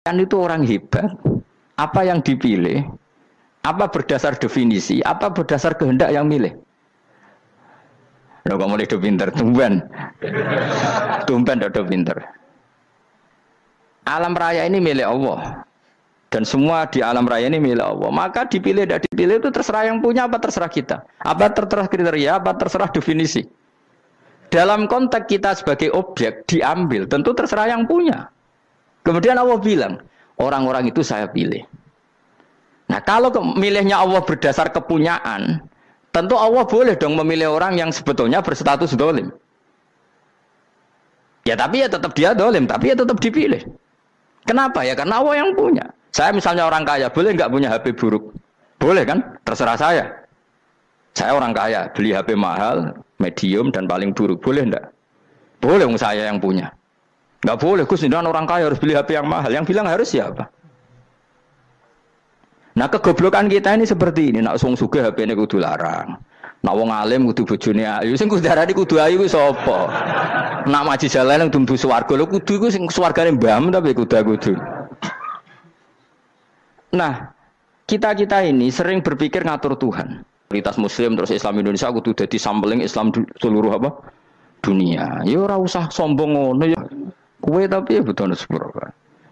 Kan itu orang hebat. Apa yang dipilih? Apa berdasar definisi? Apa berdasar kehendak yang milih? Lo kamu udah pinter, tumben udah pinter. Alam raya ini milik Allah, dan semua di alam raya ini milik Allah. Maka dipilih tidak dipilih itu terserah yang punya, apa terserah kita. Apa terserah kriteria, apa terserah definisi. Dalam konteks kita sebagai objek diambil, tentu terserah yang punya. Kemudian Allah bilang, orang-orang itu saya pilih. Nah kalau milihnya Allah berdasar kepunyaan, tentu Allah boleh dong memilih orang yang sebetulnya berstatus dolim. Ya tapi ya tetap dia dolim, tapi ya tetap dipilih. Kenapa ya? Karena Allah yang punya. Saya misalnya orang kaya, boleh nggak punya HP buruk? Boleh kan? Terserah saya. Saya orang kaya, beli HP mahal, medium dan paling buruk. Boleh enggak? Boleh, saya yang punya. Nggak boleh, Gus, orang kaya harus beli HP yang mahal. Yang bilang harus siapa? Nah kegoblokan kita ini seperti ini. Nak wong sugih HP ini kudu larang. Nak wong alim kudu bojone ayu. Sing kudu darani kudu ayu kuwi sapa? Nak maji jalan yang tumbuh swarga lho kudu iku sing swargane mbahmu tapi kudu. Nah, kita ini sering berpikir ngatur Tuhan. Prioritas muslim terus Islam Indonesia kudu dadi sampling Islam seluruh apa? Dunia. Ya ora usah sombong ngono ya. Kowe tapi ya betul sepuro.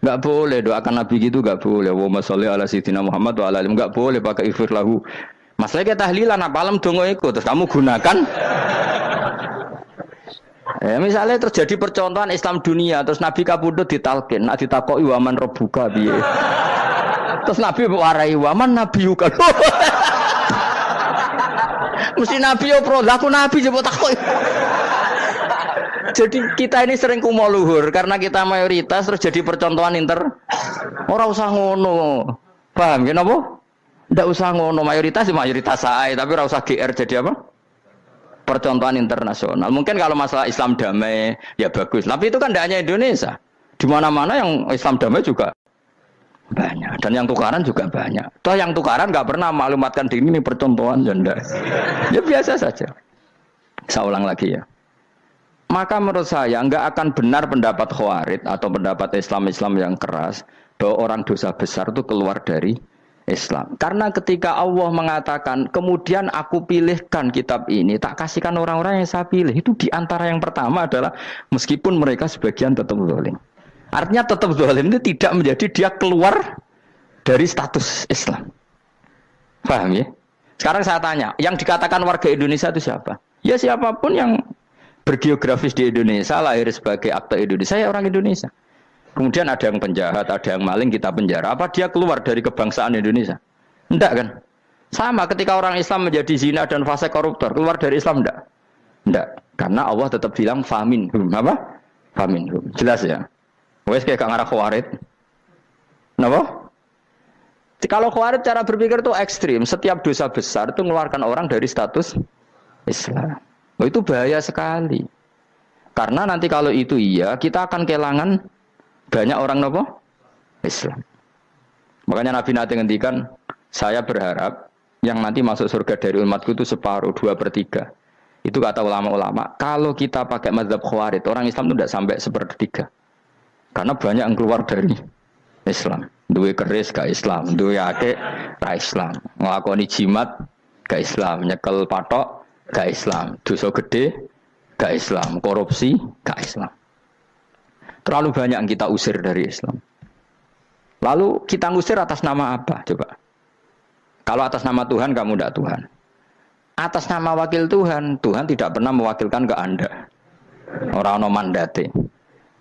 Enggak boleh doakan Nabi gitu, enggak boleh. Allahumma sholli ala sayyidina Muhammad wa ala alihi. Enggak boleh pakai ighfir lahu. Masalahnya tahlilan apa alam donga iku terus kamu gunakan. Misalnya terjadi percontohan Islam dunia terus Nabi kapundhut ditalkin, nak ditakoki waman rabbuka piye. Terus Nabi warai waman nabiyuka. Mesti Nabi yo pro, lah aku Nabi coba takoki. Jadi kita ini sering kumo luhur karena kita mayoritas terus jadi percontohan Ora usah ngono. Paham ya napa? Ndak usah ngono, mayoritas saya, tapi ora usah GR jadi apa? Percontohan internasional. Mungkin kalau masalah Islam damai ya bagus, tapi itu kan tidak hanya Indonesia. Di mana-mana yang Islam damai juga banyak dan yang tukaran juga banyak. Toh yang tukaran nggak pernah maklumatkan diri ini percontohan janda. Ya biasa saja. Saya ulang lagi ya. Maka menurut saya nggak akan benar pendapat Khawarij atau pendapat Islam yang keras bahwa orang dosa besar itu keluar dari Islam. Karena ketika Allah mengatakan kemudian aku pilihkan kitab ini tak kasihkan orang-orang yang saya pilih, itu diantara yang pertama adalah meskipun mereka sebagian tetap zalim. Artinya tetap zalim itu tidak menjadi dia keluar dari status Islam. Paham ya? Sekarang saya tanya, yang dikatakan warga Indonesia itu siapa? Ya siapapun yang bergeografis di Indonesia, lahir sebagai akte Indonesia, ya orang Indonesia. Kemudian ada yang penjahat, ada yang maling, kita penjara. Apa dia keluar dari kebangsaan Indonesia? Enggak kan? Sama ketika orang Islam menjadi zina dan fase koruptor, keluar dari Islam enggak? Enggak. Karena Allah tetap bilang faminhum. Apa? Faminhum. Jelas ya? Wes kayak ngarah Khawarij. Kenapa? Kalau Khawarij cara berpikir itu ekstrim. Setiap dosa besar itu mengeluarkan orang dari status Islam. Oh, itu bahaya sekali. Karena nanti kalau itu iya, kita akan kehilangan banyak orang nopo Islam. Makanya Nabi nanti ngendikan, saya berharap yang nanti masuk surga dari umatku itu separuh, 2/3. Itu kata ulama-ulama. Kalau kita pakai mazhab Khawarij, orang Islam itu tidak sampai 1/3. Karena banyak yang keluar dari Islam. Duwe keris gak Islam, duwe akeh ra Islam, nglakoni jimat gak Islam, nyekel patok gak Islam, dosa gede gak Islam, korupsi gak Islam. Terlalu banyak yang kita usir dari Islam. Lalu kita ngusir atas nama apa? Coba. Kalau atas nama Tuhan, kamu tidak Tuhan. Atas nama wakil Tuhan, Tuhan tidak pernah mewakilkan ke Anda. Orang-orang mandate.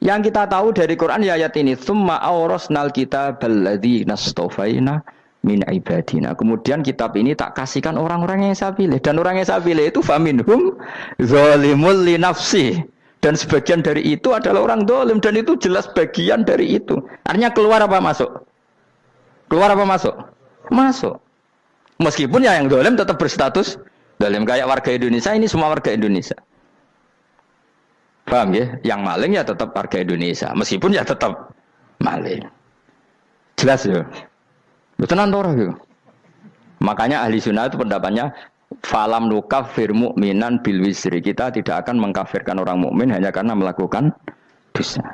Yang kita tahu dari Quran ya ayat ini, tsumma awrasnal kitabal ladzina astafaina min ibadina. Kemudian kitab ini tak kasihkan orang-orang yang saya pilih, dan orang yang saya pilih itu faminhum zalimul li nafsi. Dan sebagian dari itu adalah orang zalim, dan itu jelas bagian dari itu. Artinya keluar apa masuk? Keluar apa masuk? Masuk. Meskipun ya yang zalim tetap berstatus zalim, kayak warga Indonesia, ini semua warga Indonesia. Paham ya? Yang maling ya tetap warga Indonesia, meskipun ya tetap maling. Jelas ya? Betulan torah ya? Makanya ahli sunnah itu pendapatnya falam nukafir mu'minan bil wisri. Kita tidak akan mengkafirkan orang mukmin hanya karena melakukan dosa.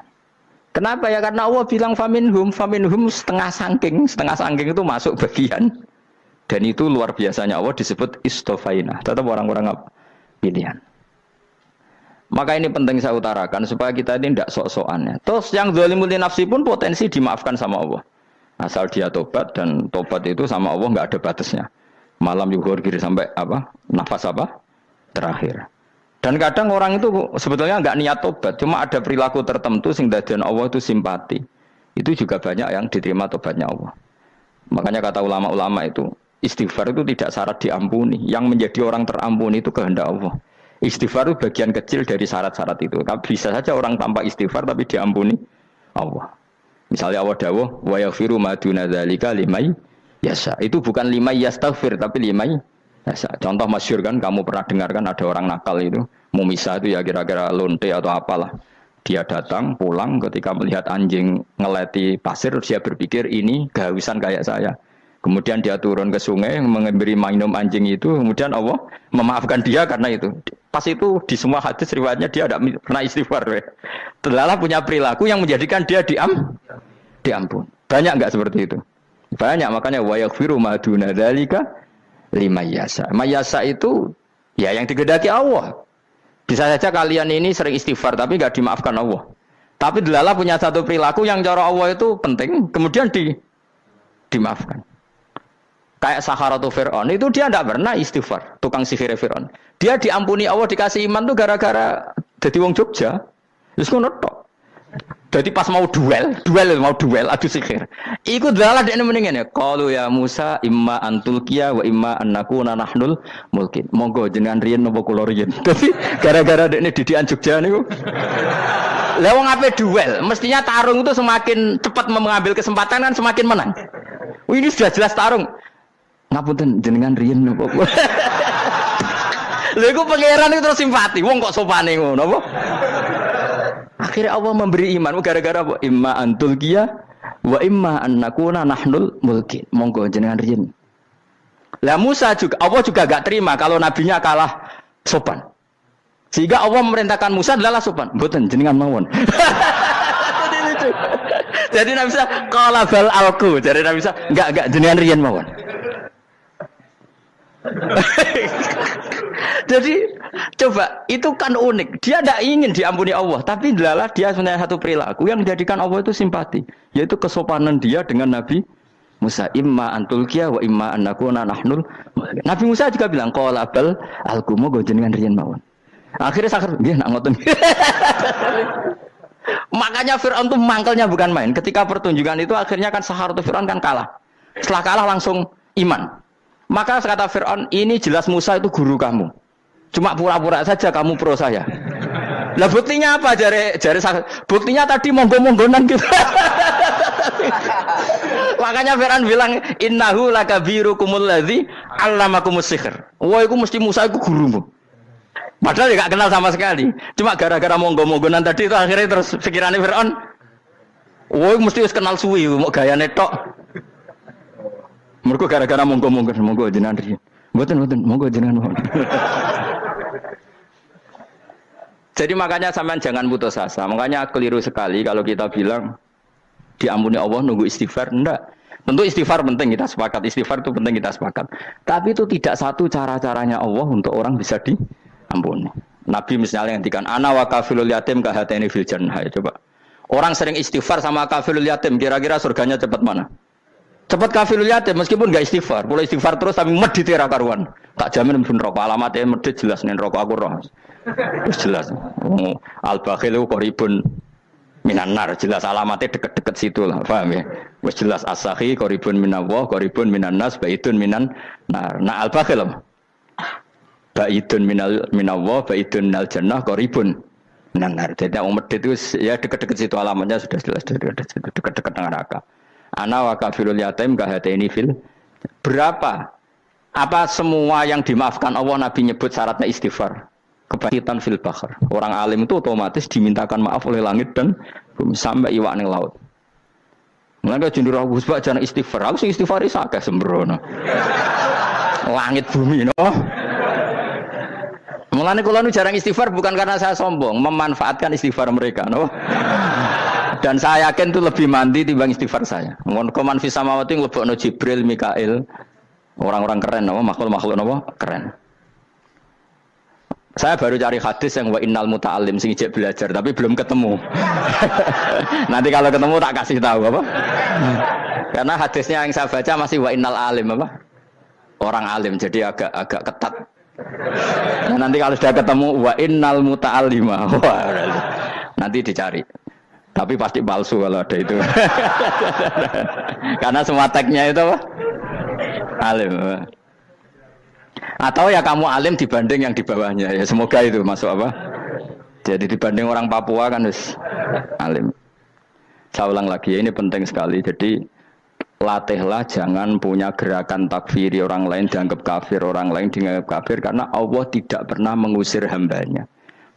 Kenapa ya? Karena Allah bilang faminhum setengah sangking itu masuk bagian. Dan itu luar biasanya Allah disebut istofaina. Tetap orang-orang pilihan. Maka ini penting saya utarakan supaya kita ini tidak sok-sokan. Terus yang zalimul nafsi pun potensi dimaafkan sama Allah. Asal dia tobat, dan tobat itu sama Allah nggak ada batasnya. Malam yuhur kiri sampai apa? Nafas apa? Terakhir. Dan kadang orang itu sebetulnya nggak niat tobat, cuma ada perilaku tertentu sehingga dan Allah itu simpati. Itu juga banyak yang diterima tobatnya Allah. Makanya kata ulama-ulama itu, istighfar itu tidak syarat diampuni. Yang menjadi orang terampuni itu kehendak Allah. Istighfar itu bagian kecil dari syarat-syarat itu. Bisa saja orang tanpa istighfar tapi diampuni Allah. Misalnya Allah dawuh, wa yaghfiru ma duna dzalika liman yasha. Itu bukan liman yastaghfir tapi liman yasha. Contoh masyhur kan, kamu pernah dengar kan ada orang nakal itu, mau misah itu ya kira-kira lonte atau apalah. Dia datang pulang ketika melihat anjing ngeleti pasir, dia berpikir ini kehausan kayak saya. Kemudian dia turun ke sungai memberi minum anjing itu, kemudian Allah memaafkan dia karena itu. Pas itu di semua hadis riwayatnya dia tidak pernah istighfar. Telah punya perilaku yang menjadikan dia diampun. Banyak enggak seperti itu? Banyak, makanya wa yaghfiru ma duna dzalika liman yasha. Mayasa itu ya yang digedaki Allah. Bisa saja kalian ini sering istighfar tapi enggak dimaafkan Allah. Tapi delala punya satu perilaku yang cara Allah itu penting, kemudian dimaafkan. Kayak Saharatu Fir'aun, itu dia tidak pernah istighfar, tukang sihir Fir'aun. Dia diampuni Allah, dikasih iman tuh gara-gara jadi wong Jogja. Terus ngono tok. Jadi pas mau duel adu sihir. Iku dalah dekne mendingan ya. Qalu ya Musa imma antulkiya wa imma annakuna nahnul mulkin. Monggo jenengan riyen napa kula riyen. Dadi gara-gara dekne didikan Jogja niku. Lah wong ape duel, mestinya tarung itu semakin cepat mengambil kesempatan kan semakin menang. Ini sudah jelas tarung. Ngapunten jenengan riyen napa kula. Lha iku pangeran itu terus simpati. Wong kok sopane ngono apa? Akhirnya Allah memberi iman gara-gara apa? Imma antul kia wa imma annakuna nahnul mulkin. Monggo jenengan riyen. Lah Musa juga, Allah juga gak terima kalau nabinya kalah sopan. Sehingga Allah memerintahkan Musa adalah sopan. Mboten jenengan mawon. Jadi Nabi Musa qala bal alqu. Jadi Nabi Musa enggak jenengan riyen mawon. Jadi coba itu kan unik. Dia tidak ingin diampuni Allah, tapi adalah dia sebenarnya satu perilaku yang menjadikan Allah itu simpati, yaitu kesopanan dia dengan Nabi Musa. Imma antulkiya wa imma annakuna nahnul. Nabi Musa juga bilang qala bal alqumu go jenengan riyen mawon. Akhirnya sakar nggih nak ngoten. Makanya Fir'aun itu mangkelnya bukan main. Ketika pertunjukan itu akhirnya kan Saharatu Fir'aun kan kalah. Setelah kalah langsung iman. Maka kata Fir'aun, ini jelas Musa itu guru kamu. Cuma pura-pura saja kamu pro saya. Lah buktinya apa? Jari buktinya tadi monggo-monggonan gitu. Makanya Fir'aun bilang, innahu lakabirukumul ladzi 'allamakumus sihr. Wah, itu mesti Musa itu gurumu. Padahal dia gak kenal sama sekali. Cuma gara-gara monggo-monggonan tadi itu akhirnya terus pikirannya Fir'aun, wah, mesti harus kenal suwi, mau gayane tok. Mergo gara-gara monggo jenengan riyen. Mboten monggo jenengan mawon. Jadi makanya sampean jangan putus asa. Makanya keliru sekali kalau kita bilang diampuni Allah nunggu istighfar. Enggak. Tentu istighfar penting, kita sepakat. Istighfar itu penting, kita sepakat. Tapi itu tidak satu cara-caranya Allah untuk orang bisa diampuni. Nabi misalnya ngendikan ana wa kafilul yatim kahateni fil jannah. Coba. Orang sering istighfar sama kafilul yatim, kira-kira surganya cepat mana? Cepat kafirul yatim meskipun enggak istighfar. Kalau istighfar terus tapi medit ra karuan. Tak jamin pun rokok alamatnya medit jelas nen rokok aku roh. Terus jelas. Al-bakhilu qaribun minan nar, jelas alamatnya deket-deket situ lah, paham ya? Wis jelas as-sakhi qaribun minallah, qaribun minan nas, baidun minan nar. Nah al-bakhil baidun minallah, baidun minal jannah, qaribun minan nar. Jadi wong medit itu ya deket-deket situ alamatnya sudah jelas deket-deket neraka. Ana wa kafirul yatim kahateni fil. Berapa? Apa semua yang dimaafkan Allah Nabi nyebut syaratnya istighfar? Kebakitan fil bahr. Orang alim itu otomatis dimintakan maaf oleh langit dan bumi sampai iwak ning laut. Mulane jendur aku sebab jangan istighfar. Aku sing istighfar is akeh sembrono. Langit bumi no. Mulane kula nu jarang istighfar bukan karena saya sombong, memanfaatkan istighfar mereka no. Dan saya yakin itu lebih mandi timbang istighfar saya. Koman fis samawati nglebokno Jibril, Mikail. Orang-orang keren apa makhluk-makhluk apa? Keren. Saya baru cari hadis yang wa innal muta'allim sing ijek belajar tapi belum ketemu. Nanti kalau ketemu tak kasih tahu apa? Karena hadisnya yang saya baca masih wa innal alim apa? Orang alim jadi agak ketat. Nah, nanti kalau sudah ketemu wa innal muta'allima. Wah, nanti dicari. Tapi pasti palsu kalau ada itu. Karena semua tagnya itu apa? Alim. Atau ya kamu alim dibanding yang di bawahnya. Ya semoga itu masuk apa? Jadi dibanding orang Papua kan harus alim. Saya ulang lagi, ini penting sekali. Jadi latihlah jangan punya gerakan takfiri orang lain dianggap kafir, orang lain dianggap kafir. Karena Allah tidak pernah mengusir hambanya.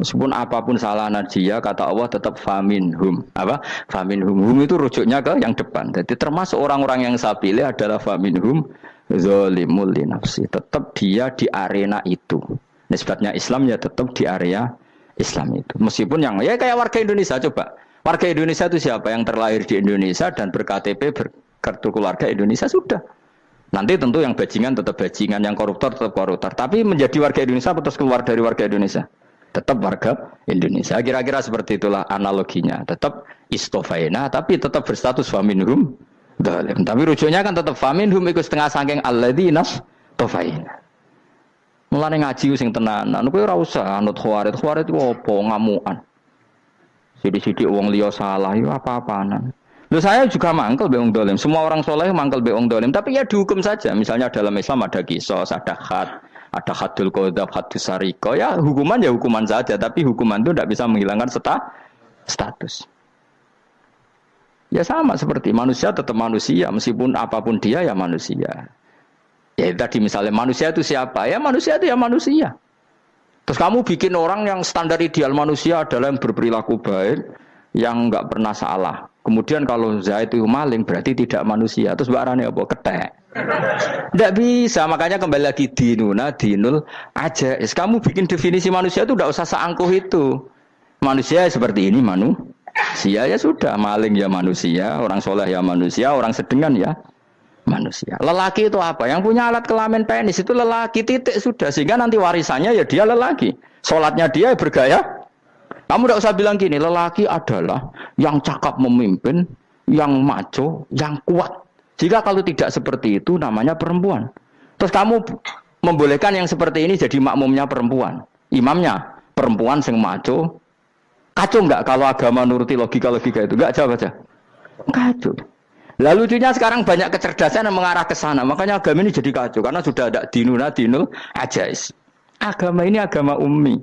Meskipun apapun salah dia, kata Allah tetap faminhum. Apa? Faminhum. Hum itu rujuknya ke yang depan. Jadi termasuk orang-orang yang saya pilih adalah faminhum zalimul li nafsi. Tetap dia di arena itu. Nisbatnya Islam ya tetap di area Islam itu. Meskipun yang ya kayak warga Indonesia coba. Warga Indonesia itu siapa? Yang terlahir di Indonesia dan berKTP berkartu keluarga Indonesia sudah. Nanti tentu yang bajingan tetap bajingan, yang koruptor tetap koruptor. Tapi menjadi warga Indonesia terus keluar dari warga Indonesia. Tetap warga Indonesia. Kira-kira seperti itulah analoginya. Tetap istofaina, tapi tetap berstatus faminhum dalim. Tapi rujuknya kan tetap faminhum ikut setengah sangking alladzina tofaina. Mulane ngaji sing tenanan. Kowe ora usah anut khawarit. Khawarit itu apa ngamukan. Sidik-sidik wong liya salah yo apa-apaan. Loh saya juga mangkel be wong dalim. Semua orang soleh mangkel be wong dalim, tapi ya dihukum saja. Misalnya dalam Islam ada qisas, ada had. Ada hadul qadzaf, hadus sariko, ya hukuman saja, tapi hukuman itu tidak bisa menghilangkan status. Ya sama seperti manusia tetap manusia, meskipun apapun dia ya manusia. Ya tadi misalnya manusia itu siapa? Ya manusia itu ya manusia. Terus kamu bikin orang yang standar ideal manusia adalah yang berperilaku baik, yang nggak pernah salah. Kemudian kalau Zaid itu maling berarti tidak manusia. Terus barangnya apa? Ketek. Tidak bisa, makanya kembali lagi dinul aja. Kamu bikin definisi manusia itu tidak usah seangkuh itu. Manusia seperti ini manusia ya sudah, maling ya manusia, orang soleh ya manusia, orang sedengan ya manusia. Lelaki itu apa? Yang punya alat kelamin penis itu lelaki titik sudah. Sehingga nanti warisannya ya dia lelaki. Sholatnya dia bergaya. Kamu tidak usah bilang gini, lelaki adalah yang cakap memimpin, yang maco, yang kuat. Jika kalau tidak seperti itu namanya perempuan. Terus kamu membolehkan yang seperti ini jadi makmumnya perempuan. Imamnya perempuan sing maco. Kacau enggak kalau agama nuruti logika-logika itu? Enggak jawab aja. Kacau. Lalu lucunya sekarang banyak kecerdasan yang mengarah ke sana. Makanya agama ini jadi kacau. Karena sudah ada dinul ajais. Agama ini agama ummi.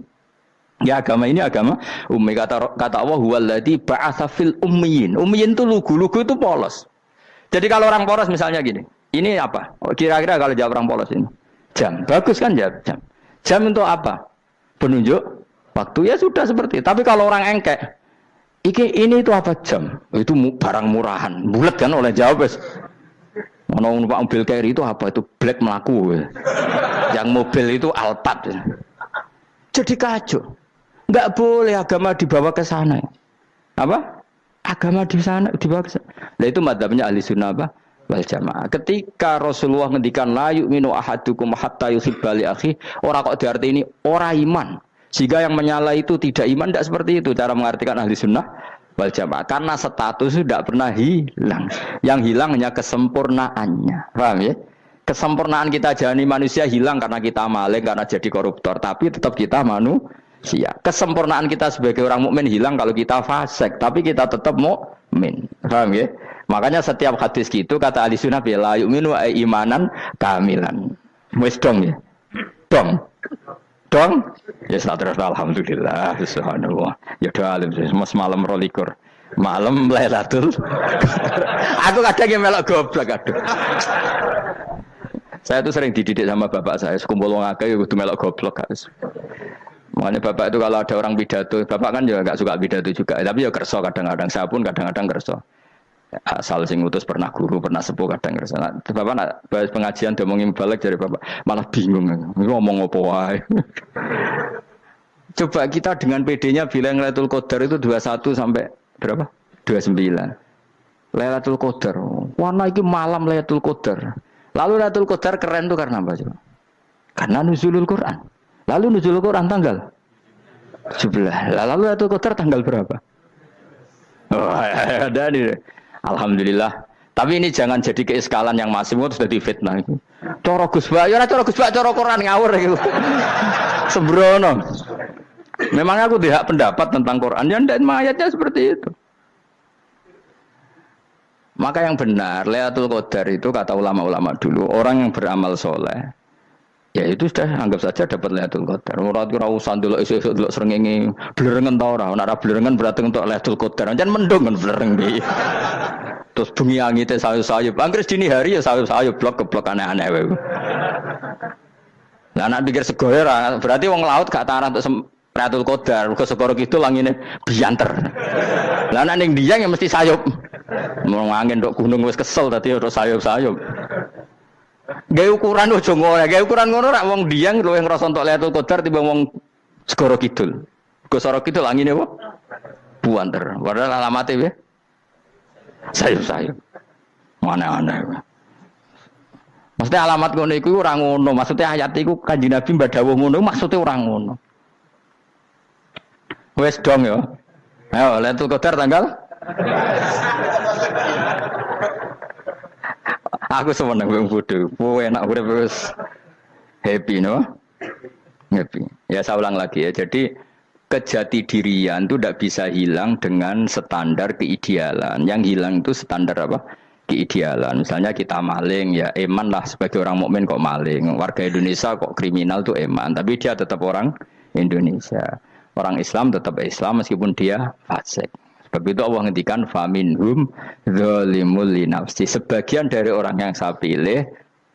Ya agama ini agama ummi. Kata Allah huwallazi ba'atsa fil ummiyin. Ummiyin itu lugu-lugu itu polos. Jadi kalau orang polos misalnya gini, ini apa? Kira-kira kalau jawab orang polos ini, jam. Bagus kan jawab jam. Jam untuk apa? Penunjuk waktu ya sudah seperti itu. Tapi kalau orang engkek, ini itu apa jam? Itu barang murahan. Bulat kan oleh jawab. Mau numpak mobil carry itu apa? Itu black melaku. Yang mobil itu Alphard. Jadi kacau. Enggak boleh agama dibawa ke sana. Apa? Agama di sana dibawa ke sana. Nah itu madzhabnya ahli sunnah apa? Wal jamaah. Ketika Rasulullah ngendikan la yu'minu ahadukum hatta yuhibba li akhi, ora kok diarti ini ora iman. Jika yang menyala itu tidak iman, tidak seperti itu cara mengartikan ahli sunnah wal jamaah. Karena status tidak pernah hilang. Yang hilang hanya kesempurnaannya. Paham ya? Kesempurnaan kita jadi manusia hilang karena kita maling, karena jadi koruptor. Tapi tetap kita manusia. Kesempurnaan kita sebagai orang mukmin hilang kalau kita fasik. Tapi kita tetap mukmin. Paham ya? Makanya setiap hadis gitu kata ahli sunnah la yu'minu imanan kamilan. Wis dong ya. Dong. Ya terus alhamdulillah subhanallah. Ya doa alim mas malam 12. Malam Lailatul. Aku kadang yang melok goblok aduh. Saya tuh sering dididik sama bapak saya, sekumpul wong akeh kudu melok goblok guys. Makanya bapak itu kalau ada orang pidato, bapak kan juga enggak suka pidato juga, tapi ya kerso kadang-kadang, saya pun kadang-kadang kerso. Asal sing ngutus pernah guru, pernah sepuh kadang kerso. Nah, bapak nak bahas pengajian ngomongin balik dari bapak, malah bingung ngomong apa wae. Coba kita dengan PD-nya bilang Lailatul Qadar itu 21 sampai berapa? 29. Lailatul Qadar. Warna iki malam Lailatul Qadar. Lalu Lailatul Qadar keren tuh karena apa coba? Karena nuzulul Quran. Lalu nuzulul Quran tanggal 17. Lalu Lailatul Qadar tanggal berapa? Oh, ada nih. Alhamdulillah. Tapi ini jangan jadi keiskalan yang masih sudah difitnah itu. Cara Gus Bak, ya cara Gus Bak, cara Quran ngawur gitu. Sembrono. Memang aku tidak pendapat tentang Quran, ya dan ayatnya seperti itu. Maka yang benar, Lailatul Qadar itu kata ulama-ulama dulu, orang yang beramal soleh, ya itu sudah anggap saja dapat Lailatul Qadar. Ora usah ndelok esuk-esuk ndelok srengenge blerengen ta ora. Nek ora blerengen berarti untuk Lailatul Qadar. Jan mendung kan blereng iki. Terus bengi angite sayup-sayup. Anggere dini hari ya sayup-sayup blok-blok aneh-aneh wae. Lah nek pikir segoyo ora, berarti wong laut gak tarah untuk Lailatul Qadar. Mergo segoro kidul langine bianter. Lah nek ning Dieng ya mesti sayup. Mau angin ndok gunung wis kesel dadi ora sayup-sayup. Gawe ukuran ojo ngono, gawe ukuran ngono rak wong Dieng luwih ngrasa entuk Lailatul Qadar timbang wong segoro kidul. Segoro kidul angine apa? Buanter. Padahal alamate piye? Sayup-sayup. Mana-mana. Maksudnya alamat ngono iku ora ngono, maksudnya ayat iku Kanjeng Nabi mbadhawuh ngono, maksudnya ora ngono. Wes dong ya. Ayo Lailatul Qadar tanggal aku seneng wong bodho. Kowe enak urip wis happy no? Happy. Ya saya ulang lagi ya. Jadi kejati dirian itu tidak bisa hilang dengan standar keidealan. Yang hilang itu standar apa? Keidealan. Misalnya kita maling, ya eman lah sebagai orang mukmin kok maling. Warga Indonesia kok kriminal tuh eman, tapi dia tetap orang Indonesia. Orang Islam tetap Islam meskipun dia fasik. Sebab itu Allah ngendikan faminhum zalimul linafsi. Sebagian dari orang yang saya pilih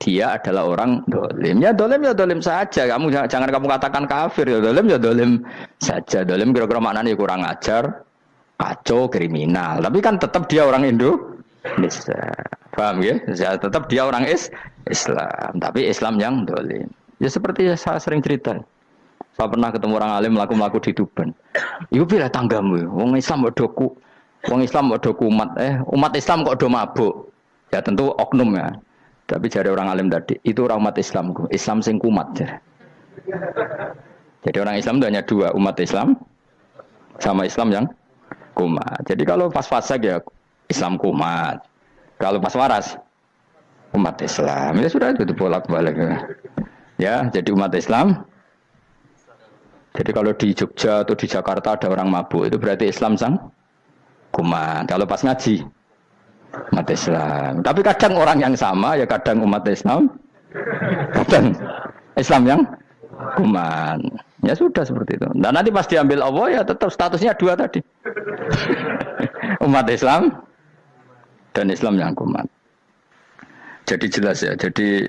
dia adalah orang dolim. Ya dolim saja. Kamu jangan kamu katakan kafir ya dolim saja. Dolim kira-kira maknanya kurang ajar, kacau, kriminal. Tapi kan tetap dia orang Indonesia. Paham ya? Tetap dia orang Islam. Tapi Islam yang dolim. Ya seperti saya sering cerita. Saya pernah ketemu orang alim melaku di Tuban. Iku pilih tanggamu. Wong Islam kok do kumat. Umat Islam kok do mabuk. Ya tentu oknum ya. Tapi jari orang alim tadi, itu orang umat Islamku. Islam sing kumat. Jadi orang Islam itu hanya dua, umat Islam sama Islam yang kumat. Jadi kalau pas fasik ya Islam kumat. Kalau pas waras umat Islam. Ya sudah itu bolak-balik. Ya, jadi umat Islam. Jadi kalau di Jogja atau di Jakarta ada orang mabuk, itu berarti Islam sang kumat. Kalau pas ngaji umat Islam. Tapi kadang orang yang sama, ya kadang umat Islam, kadang Islam yang kumat. Ya sudah seperti itu. Dan nanti pas diambil Allah, ya tetap statusnya dua tadi. Umat Islam dan Islam yang kumat. Jadi jelas ya. Jadi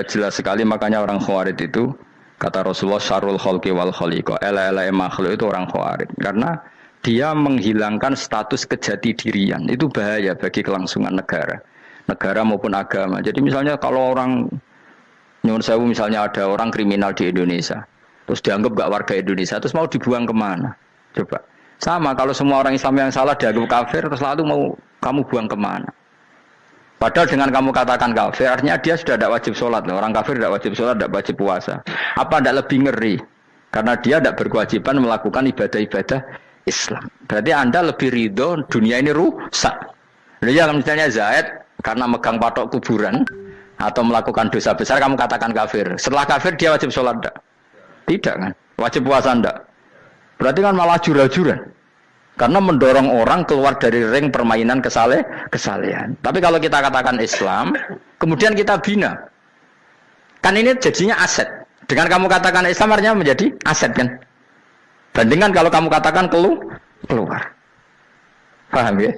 jelas sekali makanya orang Khawarij itu, kata Rasulullah, syarrul khalqi wal khaliqa. Ela-ela makhluk itu orang Khawarij. Karena dia menghilangkan status kejati dirian. Itu bahaya bagi kelangsungan negara maupun agama. Jadi misalnya kalau orang nyuwun sewu, misalnya ada orang kriminal di Indonesia, terus dianggap gak warga Indonesia, terus mau dibuang kemana? Coba. Sama kalau semua orang Islam yang salah dianggap kafir, terus lalu mau kamu buang kemana? Padahal dengan kamu katakan kafir, artinya dia sudah tidak wajib sholat. Orang kafir tidak wajib sholat, tidak wajib puasa. Apa tidak lebih ngeri? Karena dia tidak berkewajiban melakukan ibadah-ibadah Islam. Berarti Anda lebih ridho dunia ini rusak. Ya misalnya Zaid karena megang patok kuburan atau melakukan dosa besar, kamu katakan kafir. Setelah kafir dia wajib sholat tidak? Tidak kan? Wajib puasa tidak? Berarti kan malah jura-juran. Karena mendorong orang keluar dari ring permainan kesalehan. Tapi kalau kita katakan Islam, kemudian kita bina. Kan ini jadinya aset. Dengan kamu katakan Islam artinya menjadi aset kan? Bandingkan kalau kamu katakan keluar. Paham ya?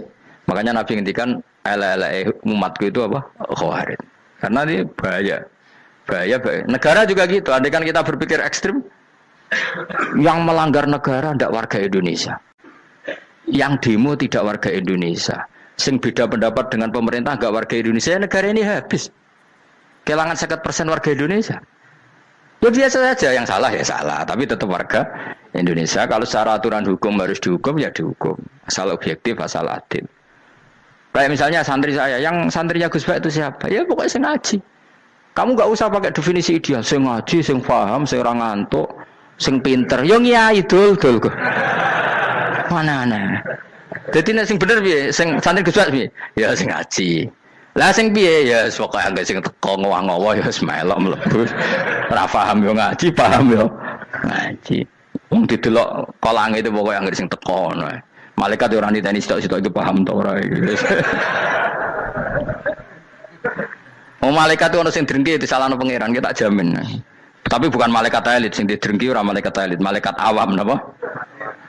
Makanya Nabi ngendikan ala umatku itu apa? Khawarij. Karena ini bahaya. Bahaya. Negara juga gitu. Andai kan kita berpikir ekstrim, yang melanggar negara tidak warga Indonesia. Yang demo tidak warga Indonesia. Sing beda pendapat dengan pemerintah enggak warga Indonesia, negara ini habis. Kehilangan 50% warga Indonesia. Ya biasa saja, yang salah ya salah, tapi tetap warga Indonesia kalau secara aturan hukum harus dihukum ya dihukum. Asal objektif, asal adil. Kayak misalnya santri saya, yang santrinya Gus Bak itu siapa? Ya pokoknya sing ngaji. Kamu nggak usah pakai definisi ideal, sing ngaji, sing paham, sing ora ngantuk, sing pinter. Yo ngiyai dul kok. Mana. Jadi nek sing bener piye? Sing santri Gus Bak piye? Ya sing ngaji. Lah sing piye? Ya pokoke anggere sing teko ngowah-ngowah ya melok mlebu. Ora paham yo ngaji, paham yo ngaji. Wong didelok kolange itu pokoke anggere sing teko ngono. Malaikat ora niteni sitok-sitok itu paham ta ora. Malaikat itu ono sing drengki disalahno pangeran, kita jamin. Tapi bukan malaikat elit sing didrengki ora malaikat elit, malaikat awam napa?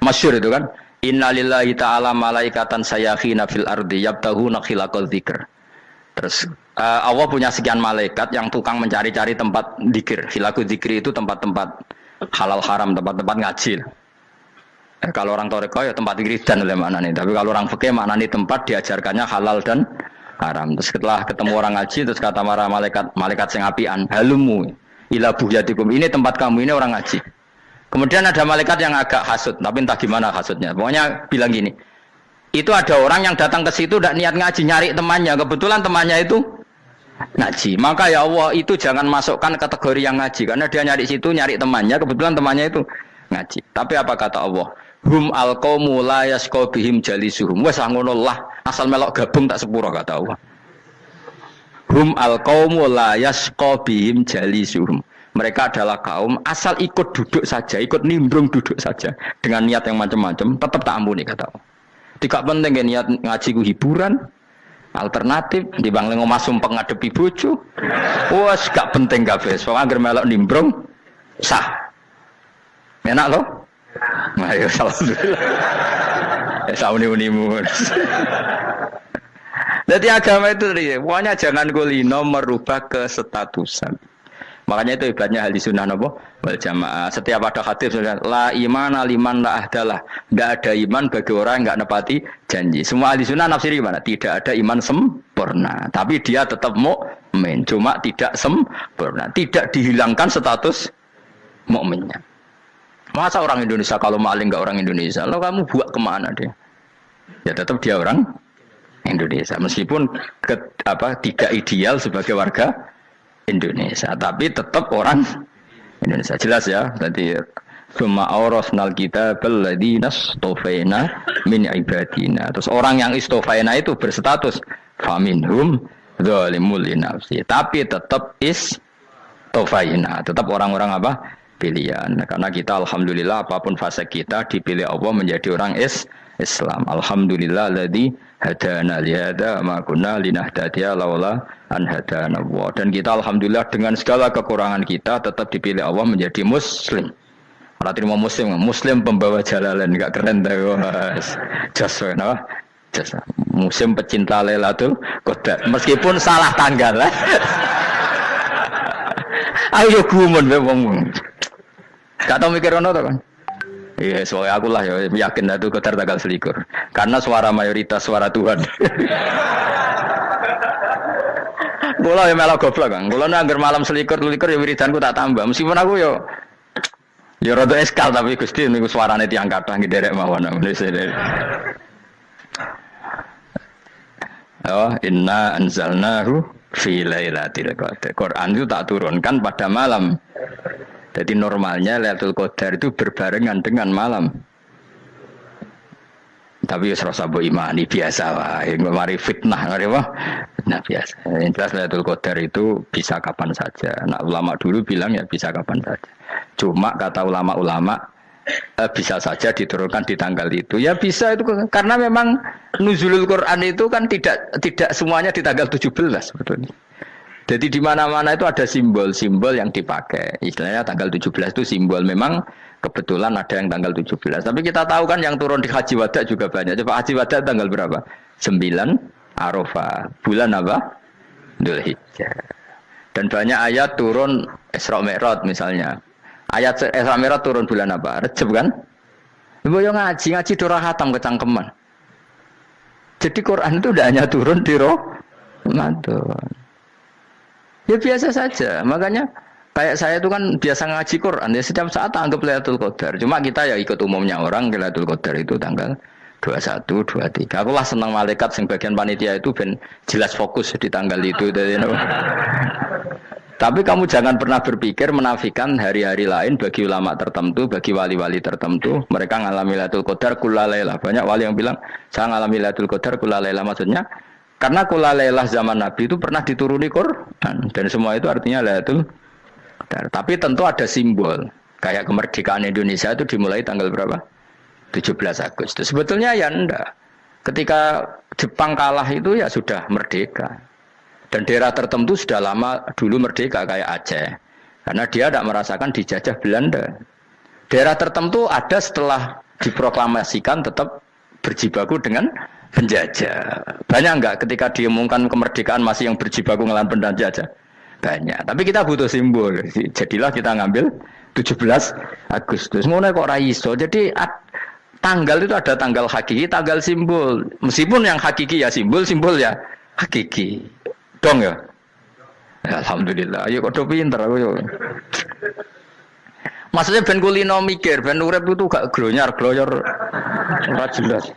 Masyhur itu kan. Innalillahi ta'ala malaikatan sayakhina fil ardi yabtahuna khilaqal dzikr. Terus Allah punya sekian malaikat yang tukang mencari-cari tempat dzikir. Khilaqul dzikri itu tempat-tempat halal haram, tempat-tempat ngaji. Kalau orang toreko ya tempat wiridan oleh maknanya. Tapi kalau orang fikih maknanya tempat diajarkannya halal dan haram. Terus setelah ketemu orang ngaji terus kata para malaikat sing apian, halumu ila buhyatikum. Ini tempat kamu, ini orang ngaji. Kemudian ada malaikat yang agak hasud, tapi entah gimana hasudnya. Pokoknya bilang gini. Itu ada orang yang datang ke situ tidak niat ngaji, nyari temannya. Kebetulan temannya itu ngaji. Maka ya Allah itu jangan masukkan kategori yang ngaji karena dia nyari situ nyari temannya, kebetulan temannya itu ngaji. Tapi apa kata Allah? Hum alqaumu la yasqa bihim jalisuhum. Wes ngono lah, asal melok gabung tak sepuro kata Allah. Hum alqaumu la yasqa bihim jalisuhum. Mereka adalah kaum asal ikut duduk saja, ikut nimbrung duduk saja dengan niat yang macam-macam, tetap tak ampuni kata Allah. Tidak penting niat ngaji ku hiburan, alternatif dibanding ngomong sumpah ngadepi bojo. Wes gak penting kabeh. Soale anggere melok nimbrung sah. Enak loh. Nah, ya alhamdulillah. Sauni-unimu. Jadi agama itu pokoknya jangan kulino merubah kestatusan. Makanya itu hebatnya ahli sunnah wal jamaah. Setiap ada hadis la imana liman la ahdalah. Tidak ada iman bagi orang yang enggak nepati janji. Semua ahli sunnah nafsiri gimana? Tidak ada iman sempurna, tapi dia tetap mukmin, cuma tidak sempurna. Tidak dihilangkan status mukminnya. Masa orang Indonesia kalau maling enggak orang Indonesia? Lalu kamu buat kemana dia? Ya tetap dia orang Indonesia. Meskipun tidak ideal sebagai warga Indonesia, tapi tetap orang Indonesia. Jelas ya. Tadi summa awrasnal kitabal ladzina istofaina min ibadina. Terus orang yang istofaina itu berstatus faminhum zalimul linafsi. Tapi tetap istofaina, tetap orang-orang apa? Pilihan. Karena kita alhamdulillah apapun fase kita dipilih Allah menjadi orang Islam. Alhamdulillah alladzi hadana li hadza ma kunna linahtadiya laula an hadana Allah. Dan kita alhamdulillah dengan segala kekurangan kita tetap dipilih Allah menjadi muslim. Ora terima muslim pembawa jalalan, enggak keren ta Mas. Jasa napa? Jasa. Muslim pecinta Lailatul Qadar. Meskipun salah tanggal. Ayo gumun wae wong. Gak tau mikir ono to kan? Iya, soalnya aku lah ya yakin itu Qadar tanggal 21. Karena suara mayoritas suara Tuhan. Kula ya melok goblok kan. Kula nek anggar malam 21 ya wiridanku tak tambah. Meskipun aku ya rada eskal tapi Gusti niku suarane tiyang kathah nderek mawon. Oh, inna anzalnahu fi lailatul qadar. Quran itu tak turunkan pada malam. Jadi normalnya Lailatul Qadar itu berbarengan dengan malam. Tapi ya serasa bu imani biasa lah. Yang mari fitnah, mari wah. Nah biasa. Yang jelas Lailatul Qadar itu bisa kapan saja. Nah ulama dulu bilang ya bisa kapan saja. Cuma kata ulama-ulama bisa saja diturunkan di tanggal itu. Ya bisa itu karena memang nuzulul Quran itu kan tidak semuanya di tanggal 17 sebetulnya. Jadi di mana-mana itu ada simbol-simbol yang dipakai. Istilahnya tanggal 17 itu simbol. Memang kebetulan ada yang tanggal 17. Tapi kita tahu kan yang turun di Haji Wada juga banyak. Coba Haji Wada tanggal berapa? 9 Arafah. Bulan apa? Dzulhijjah. Dan banyak ayat turun Isra Mi'raj misalnya. Ayat Isra Mi'raj turun bulan apa? Rejab kan? Ibu yang ngaji dorah hatam kecangkeman. Jadi Quran itu tidak hanya turun di Ramadan. Ya biasa saja. Makanya Kayak saya itu kan biasa ngaji Quran, ya setiap saat anggap Lailatul Qadar. Cuma kita ya ikut umumnya orang, Lailatul Qadar itu tanggal 21, 23. Aku lah senang malaikat sing bagian panitia itu ben jelas fokus di tanggal itu. Tapi kamu jangan pernah berpikir menafikan hari-hari lain bagi ulama tertentu, bagi wali-wali tertentu. Mereka ngalami Lailatul Qadar kullalaila. Banyak wali yang bilang, saya ngalami Lailatul Qadar kullalaila. Maksudnya, karena kullalaila zaman Nabi itu pernah dituruni Quran. Dan semua itu artinya Lailatul Qadar. Tapi tentu ada simbol. Kayak kemerdekaan Indonesia itu dimulai tanggal berapa? 17 Agustus. Sebetulnya ya enggak. Ketika Jepang kalah itu ya sudah merdeka. Dan daerah tertentu sudah lama dulu merdeka kayak Aceh. Karena dia tidak merasakan dijajah Belanda. Daerah tertentu ada setelah diproklamasikan tetap berjibaku dengan penjajah. Banyak enggak ketika diumumkan kemerdekaan masih yang berjibaku ngelawan penjajah? Banyak. Tapi kita butuh simbol. Jadilah kita ngambil 17 Agustus. Ngono kok ra iso. Jadi tanggal itu ada tanggal hakiki, tanggal simbol. Meskipun yang hakiki ya simbol, simbol ya hakiki. Dong ya? Alhamdulillah. Ayo kok pinter aku yo. Maksudnya ben kulino mikir, ben urip itu gak glonyar-glonyor ora jelas.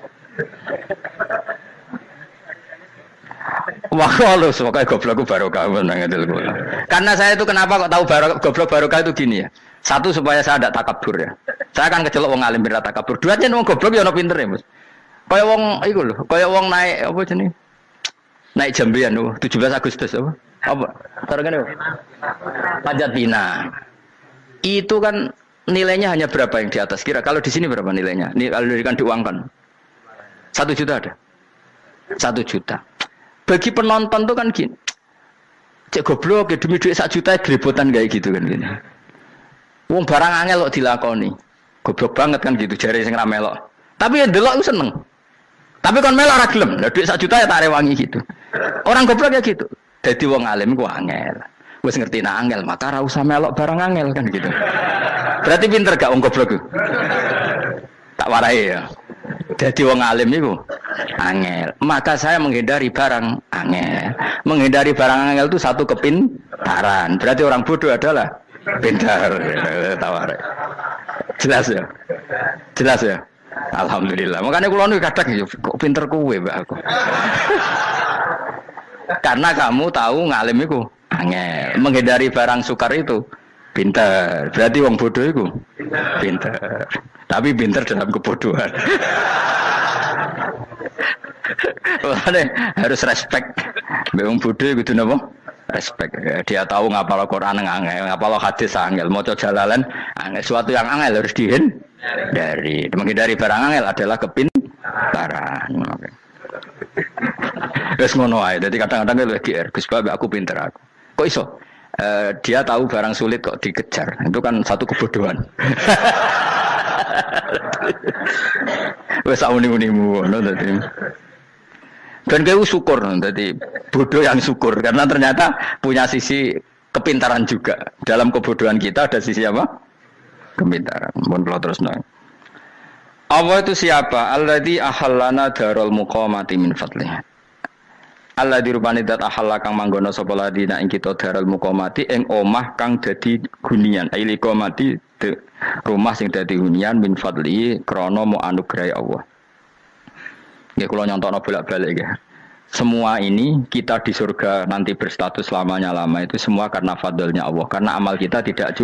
Wah, kalau semoga goblok barokah menang itu. Karena saya itu kenapa kok tahu goblok barokah itu gini ya. Satu supaya saya tidak takabur ya. Saya akan kecelok wong alim berat takabur. Dua aja wong goblok ya ono pinter ya, Mas. Kaya wong iku lho, kaya wong naik apa jenenge? Naik jambian lho, 17 Agustus apa? Apa? Targane apa? Panjat Pinang. Itu kan nilainya hanya berapa yang di atas kira? Kalau di sini berapa nilainya? Ini kalau diberikan diuangkan. 1 juta ada. 1 juta. Bagi penonton tuh kan gini. Cek goblok ya demi duit 1 juta grebotan kayak gitu kan gini. Wong barang angel kok dilakoni. Goblok banget kan gitu jare sing ra melok. Tapi ya delok ku seneng. Tapi kon melok ora gelem. Lah duit 1 juta ya tak rewangi gitu. Orang goblok ya gitu. Dadi wong alim ku angel. Wis ngerti nak angel maka ora usah melok barang angel kan gitu. Berarti pinter gak wong goblok ku? Tak warai ya. Jadi wong alim itu angel. Maka saya menghindari barang angel. Menghindari barang angel itu satu kepintaran. Berarti orang bodoh adalah pintar. Tawar. Jelas ya. Jelas ya. Alhamdulillah. Makanya kula niku kadang kok pinter kowe mbak aku. Karena kamu tahu ngalim itu angel. Menghindari barang sukar itu pintar. Berarti wong bodoh itu pintar. Tapi pintar dalam kebodohan. Harus respect. Wong bodoh itu napa? Respect. Dia tahu ngapal Quran angel, ngapal hadis angel, maca jalalan angel. Suatu yang angel harus dihindari. Menghindari barang angel adalah kepintaran. Wes ngono ae. Dadi kadang-kadang lagi Gus Bab aku pinter aku. Kok iso? Dia tahu barang sulit kok dikejar. Itu kan satu kebodohan. Wes uni-unimu ngono dadi. Dan kayak syukur dadi bodoh yang syukur karena ternyata punya sisi kepintaran juga. Dalam kebodohan kita ada sisi apa? Kepintaran. Mun kula terusno. Allah itu siapa? Alladzi ahallana darul muqamati min fadlih. Alladzi rupane dat ahalla kang manggono sapa ladina ing kita darul muqamati ing omah kang dadi gunian. Aili qamati rumah sing dadi hunian min fadli krana mu anugerah Allah. Nggih kula nyontokno bolak-balik ya. Semua ini kita di surga nanti berstatus lamanya-lama itu semua karena fadlnya Allah. Karena amal kita tidak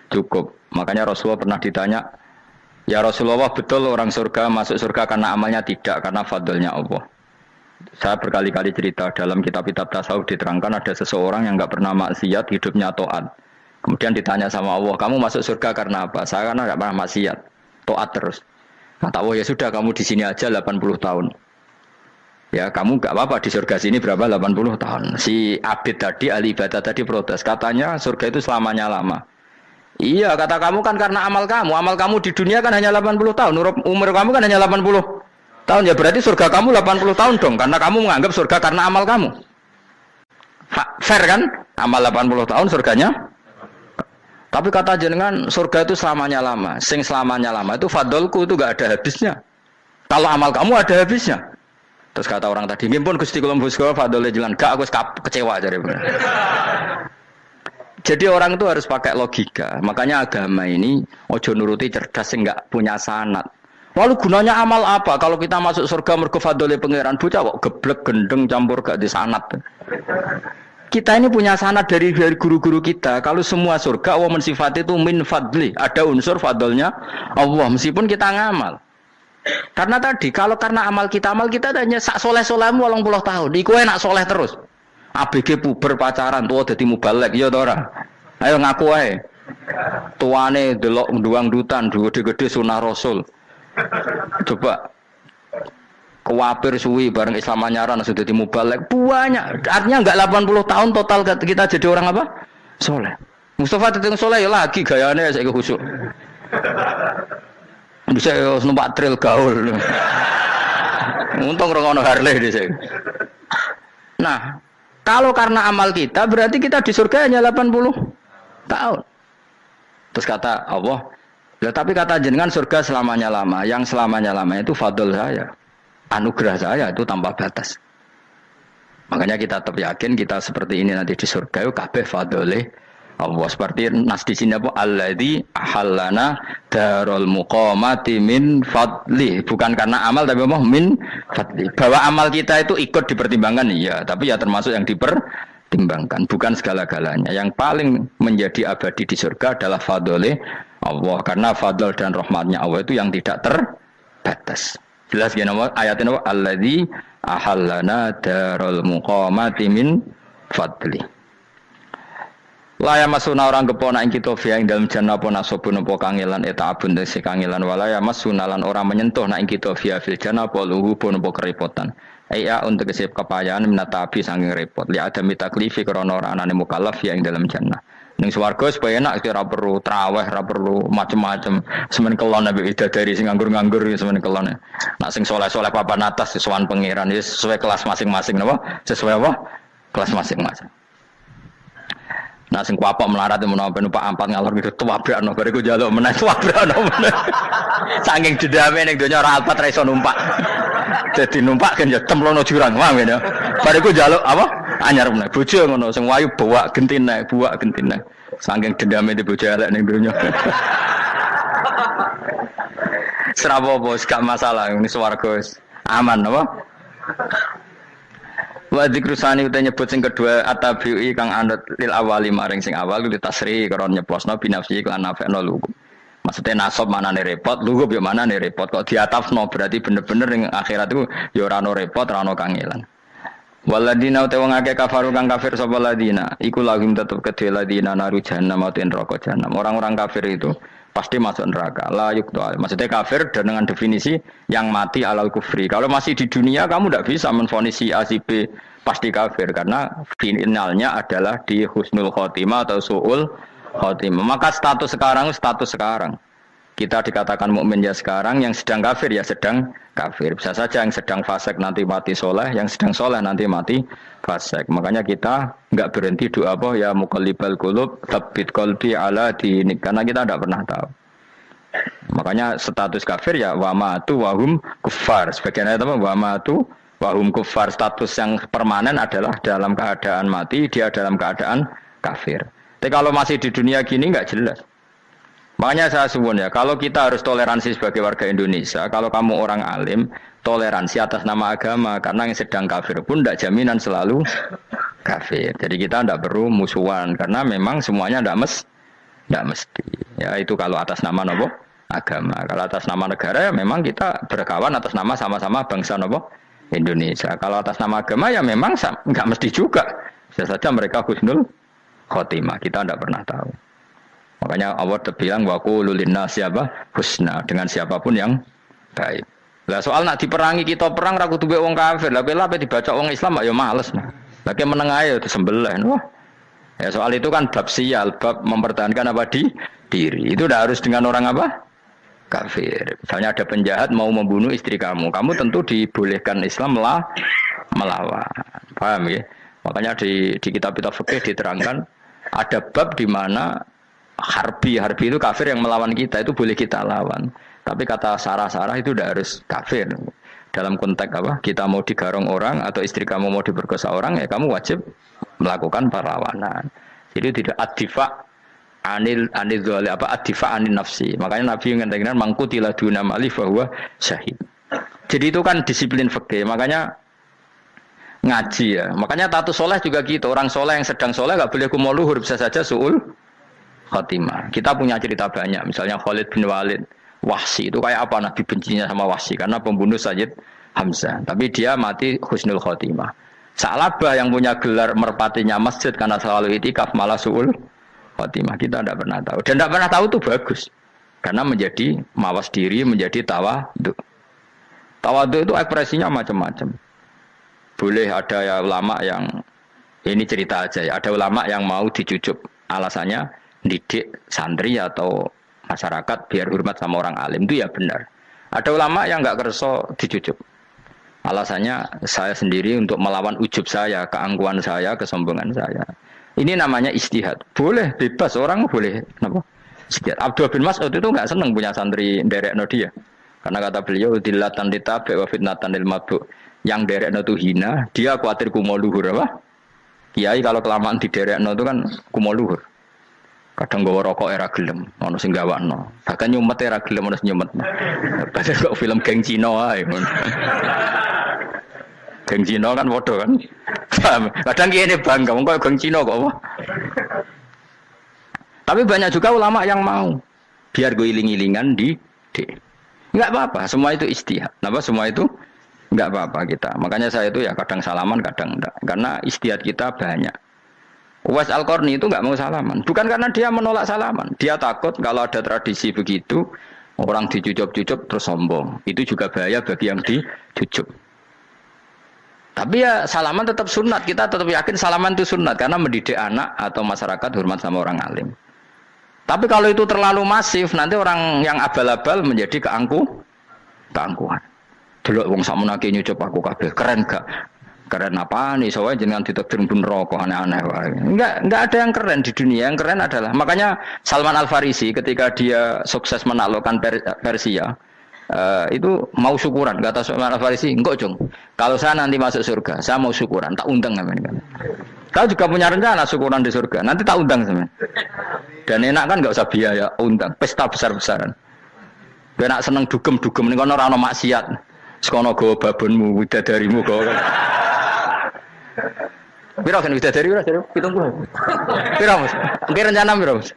cukup. Makanya Rasulullah pernah ditanya, "Ya Rasulullah, betul orang surga masuk surga karena amalnya tidak karena fadlnya Allah?" Saya berkali-kali cerita dalam kitab-kitab tasawuf diterangkan ada seseorang yang enggak pernah maksiat, hidupnya taat. Kemudian ditanya sama Allah, "Kamu masuk surga karena apa?" "Saya karena enggak pernah maksiat, taat terus." Kata Allah, "Ya sudah kamu di sini aja 80 tahun." Ya kamu enggak apa-apa di surga sini berapa 80 tahun. Si Abid tadi, ahli ibadah tadi protes. Katanya surga itu selamanya lama. Iya kata kamu kan karena amal kamu. Amal kamu di dunia kan hanya 80 tahun. Umur kamu kan hanya 80 tahun. Ya berarti surga kamu 80 tahun dong. Karena kamu menganggap surga karena amal kamu. Fair kan? Amal 80 tahun surganya. Tapi kata jenengan surga itu selamanya lama. Sing selamanya lama itu fadolku itu gak ada habisnya. Kalau amal kamu ada habisnya. Terus kata orang tadi, "Ngimpun Gusti kula mbusga fadole jalan." Gak aku kecewa jare. Jadi orang itu harus pakai logika. Makanya agama ini ojo nuruti cerdas yang nggak punya sanad. Lalu gunanya amal apa? Kalau kita masuk surga mergo fadhole pangeran, bocah kok geblek gendeng campur gak di sanad. Kita ini punya sanad dari guru-guru kita. Kalau semua surga Allah mensifati itu min fadli, ada unsur fadlnya Allah meskipun kita ngamal. Karena tadi kalau karena amal kita hanya sak soleh-solehmu 80 tahun. Iku enak soleh terus. ABG puber pacaran tua dadi mubalek ya ta ora. Ayo ngaku ae. Tuane delok nduang dutan gede-gede sunah Rasul. Coba kuwapir suwi bareng Islam anyaran sudah dadi mubalek banyak. Artinya enggak 80 tahun total kita jadi orang apa? Soleh. Mustafa teteng soleh ya lagi gayane saiki khusuk. Bisa numpak trail gaul. Untung ora ono Harley dhisik. Nah, kalau karena amal kita berarti kita di surga hanya 80 tahun. Terus kata Allah, ya, tapi kata jenengan surga selamanya lama. Yang selamanya lama itu fadl saya. Anugerah saya itu tanpa batas. Makanya kita tetap yakin kita seperti ini nanti di surga itu kabeh fadlih Allah. Seperti nas di sini apa? Alladzi ahallana darul muqamati min fadli. Bukan karena amal tapi apa? Min fadli. Bahwa amal kita itu ikut dipertimbangkan iya, tapi ya termasuk yang dipertimbangkan, bukan segala-galanya. Yang paling menjadi abadi di surga adalah fadlih Allah, karena fadl dan rahmatnya Allah itu yang tidak terbatas. Jelas ya nama ayatnya apa? Alladzi ahallana darul muqamati min fadli. Laya masuna orang kepona ing kita via ing dalam jannah apa nasobun apa kangelan eta abun desi kangelan walaya masuna lan orang menyentuh nak ing kita via fil jannah apa luhu pun apa kerepotan. Iya untuk kesip kepayaan minata api saking repot. Li ada mitaklifi krana ora anane mukallaf via ing dalam jannah. Ning swarga supaya enak ora perlu traweh, ora perlu macam-macam. Semen kelon nabi dari sing nganggur-nganggur semen kelon. Nak sing saleh-saleh papan atas sowan pangeran sesuai kelas masing-masing napa? Sesuai apa? Kelas masing-masing. Nah sing kuapok melarat menawa numpak ampat ngalor gitu tuwabrakno bariku njaluk meneh tuwabrakno meneh. Saking dendame ning donya ora alpat ra iso numpak. Dadi numpak kan ya templono jurang wae ya. Bariku njaluk apa? Anyar meneh. Bojo ngono sing wayu buak gentine. Saking dendame di bojo elek ning donya. Serapo bos gak masalah ini swarga aman apa? Wa dzikrusani uta nyebut sing kedua atabi'i kang anut lil awali maring sing awal li tasri karo nyeplosno binafsi lan nafekno lugu. Maksudnya nasab manane repot, lugu yo manane repot. Kok diatafno berarti bener-bener ning akhirat itu yo ora ono repot, ora ono kangelan. Waladina uta wong akeh kafaru kang kafir sapa ladina, iku lahum tetep kedhe ladina naru jahannam ten neraka jahanam. Orang-orang kafir itu pasti masuk neraka. La yuqtal. Maksudnya kafir dengan definisi yang mati alal kufri. Kalau masih di dunia kamu tidak bisa menvonis si A si B pasti kafir karena finalnya adalah di husnul khotimah atau suul khotimah. Maka status sekarang. Kita dikatakan mukmin ya sekarang, yang sedang kafir ya sedang kafir. Bisa saja yang sedang fasik nanti mati soleh, yang sedang soleh nanti mati fasik. Makanya kita enggak berhenti doa apa ya muqallibal qulub tsabbit qalbi ala dinik, karena kita tidak pernah tahu. Makanya status kafir ya wa matu wa hum kuffar. Sebagian ayat apa wa matu wa hum kuffar, status yang permanen adalah dalam keadaan mati, dia dalam keadaan kafir. Tapi kalau masih di dunia gini enggak jelas. Makanya saya suwun ya, kalau kita harus toleransi sebagai warga Indonesia, kalau kamu orang alim, toleransi atas nama agama, karena yang sedang kafir pun tidak jaminan selalu kafir. Jadi kita tidak perlu musuhan, karena memang semuanya tidak mesti. Ya itu kalau atas nama nopo agama. Kalau atas nama negara ya memang kita berkawan atas nama sama-sama bangsa nopo Indonesia. Kalau atas nama agama ya memang nggak mesti juga. Bisa saja mereka husnul khotimah, kita tidak pernah tahu. Makanya Allah bilang wa qulu linnasi apa husna, dengan siapapun yang baik. Lah soal nak diperangi kita perang ra kudu wong kafir. Lah pelah dibaca wong Islam ya males nah. Lagi meneng ae disembelih. Wah. Ya soal itu kan bab sial, bab mempertahankan apa diri. Itu udah harus dengan orang apa? Kafir. Misalnya ada penjahat mau membunuh istri kamu tentu dibolehkan Islam melawan. Paham ya? Makanya di kitab-kitab fikih diterangkan ada bab di mana harbi itu kafir yang melawan kita itu boleh kita lawan. Tapi kata sarah itu udah harus kafir. Dalam konteks apa? Kita mau digarong orang atau istri kamu mau diperkosa orang ya kamu wajib melakukan perlawanan. Jadi tidak adifa anil dzali apa adifa anin nafsi. Makanya Nabi mengatakan mangkutila duna mali bahwa syahid. Jadi itu kan disiplin fikih. Makanya ngaji ya. Makanya tatus soleh juga gitu. Orang soleh yang sedang soleh nggak boleh kumo luhur, bisa saja suul khotimah. Kita punya cerita banyak. Misalnya Khalid bin Walid, Wahsy itu kayak apa Nabi bencinya sama Wahsy karena pembunuh Sayyid Hamzah. Tapi dia mati husnul khotimah. Sa'labah yang punya gelar merpatinya masjid karena selalu itikaf malah suul khotimah. Kita tidak pernah tahu. Dan tidak pernah tahu itu bagus. Karena menjadi mawas diri, menjadi tawadhu. Tawadhu itu ekspresinya macam-macam. Boleh ada ya ulama yang ini cerita aja ya. Ada ulama yang mau dicucup. Alasannya didik santri atau masyarakat biar hormat sama orang alim. Itu ya benar. Ada ulama yang nggak kerso dicucup. Alasannya saya sendiri untuk melawan ujub saya, keangkuhan saya, kesombongan saya. Ini namanya istihad. Boleh, bebas. Orang boleh. Kenapa? Istihad. Abdul bin Mas'ud itu nggak senang punya santri nderekno dia. Karena kata beliau, dillatan ditabe wa fitnatan lil mabuk. Yang nderekno itu hina, dia khawatir kumo luhur. Apa? Kiai kalau kelamaan di nderekno itu kan kumo luhur. Kadang gawa rokok era gelem, ono sing gawakno. Bahkan nyumet era gelem ono sing nyumet. Padahal kok film geng Cina ae. Geng Cina kan bodoh kan. Kadang kene bangga wong kok geng Cina kok apa. Tapi banyak juga ulama yang mau biar gue iling-ilingan di enggak apa-apa, semua itu istihad. Kenapa semua itu enggak apa-apa kita. Makanya saya itu ya kadang salaman, kadang enggak. Karena istihad kita banyak. Uwais Al-Qarni itu nggak mau salaman, bukan karena dia menolak salaman, dia takut kalau ada tradisi begitu orang dicucup-cucup terus sombong, itu juga bahaya bagi yang dicucup. Tapi ya salaman tetap sunat, kita tetap yakin salaman itu sunat karena mendidik anak atau masyarakat hormat sama orang alim. Tapi kalau itu terlalu masif, nanti orang yang abal-abal menjadi keangkuhan. Delok wong sakmenake nyucup aku kabeh, keren gak? Keren apa nih? Soalnya jangan ditakdir pun rokok aneh-aneh. Enggak ada yang keren di dunia. Yang keren adalah makanya Salman Al Farisi ketika dia sukses menaklukkan Persia itu mau syukuran. Kata Salman Al Farisi, enggak Jong. Kalau saya nanti masuk surga, saya mau syukuran. Tak undang namanya. Kau juga punya rencana syukuran di surga. Nanti tak undang sama. Dan enak kan enggak usah biaya undang. Pesta besar-besaran. Enak seneng dugem-dugem ning kono ora ono maksiat. Sekono go babonmu, widadarimu go. Piro kan widadari ora jare 70. Piro Mas? Oke rencana piro Mas?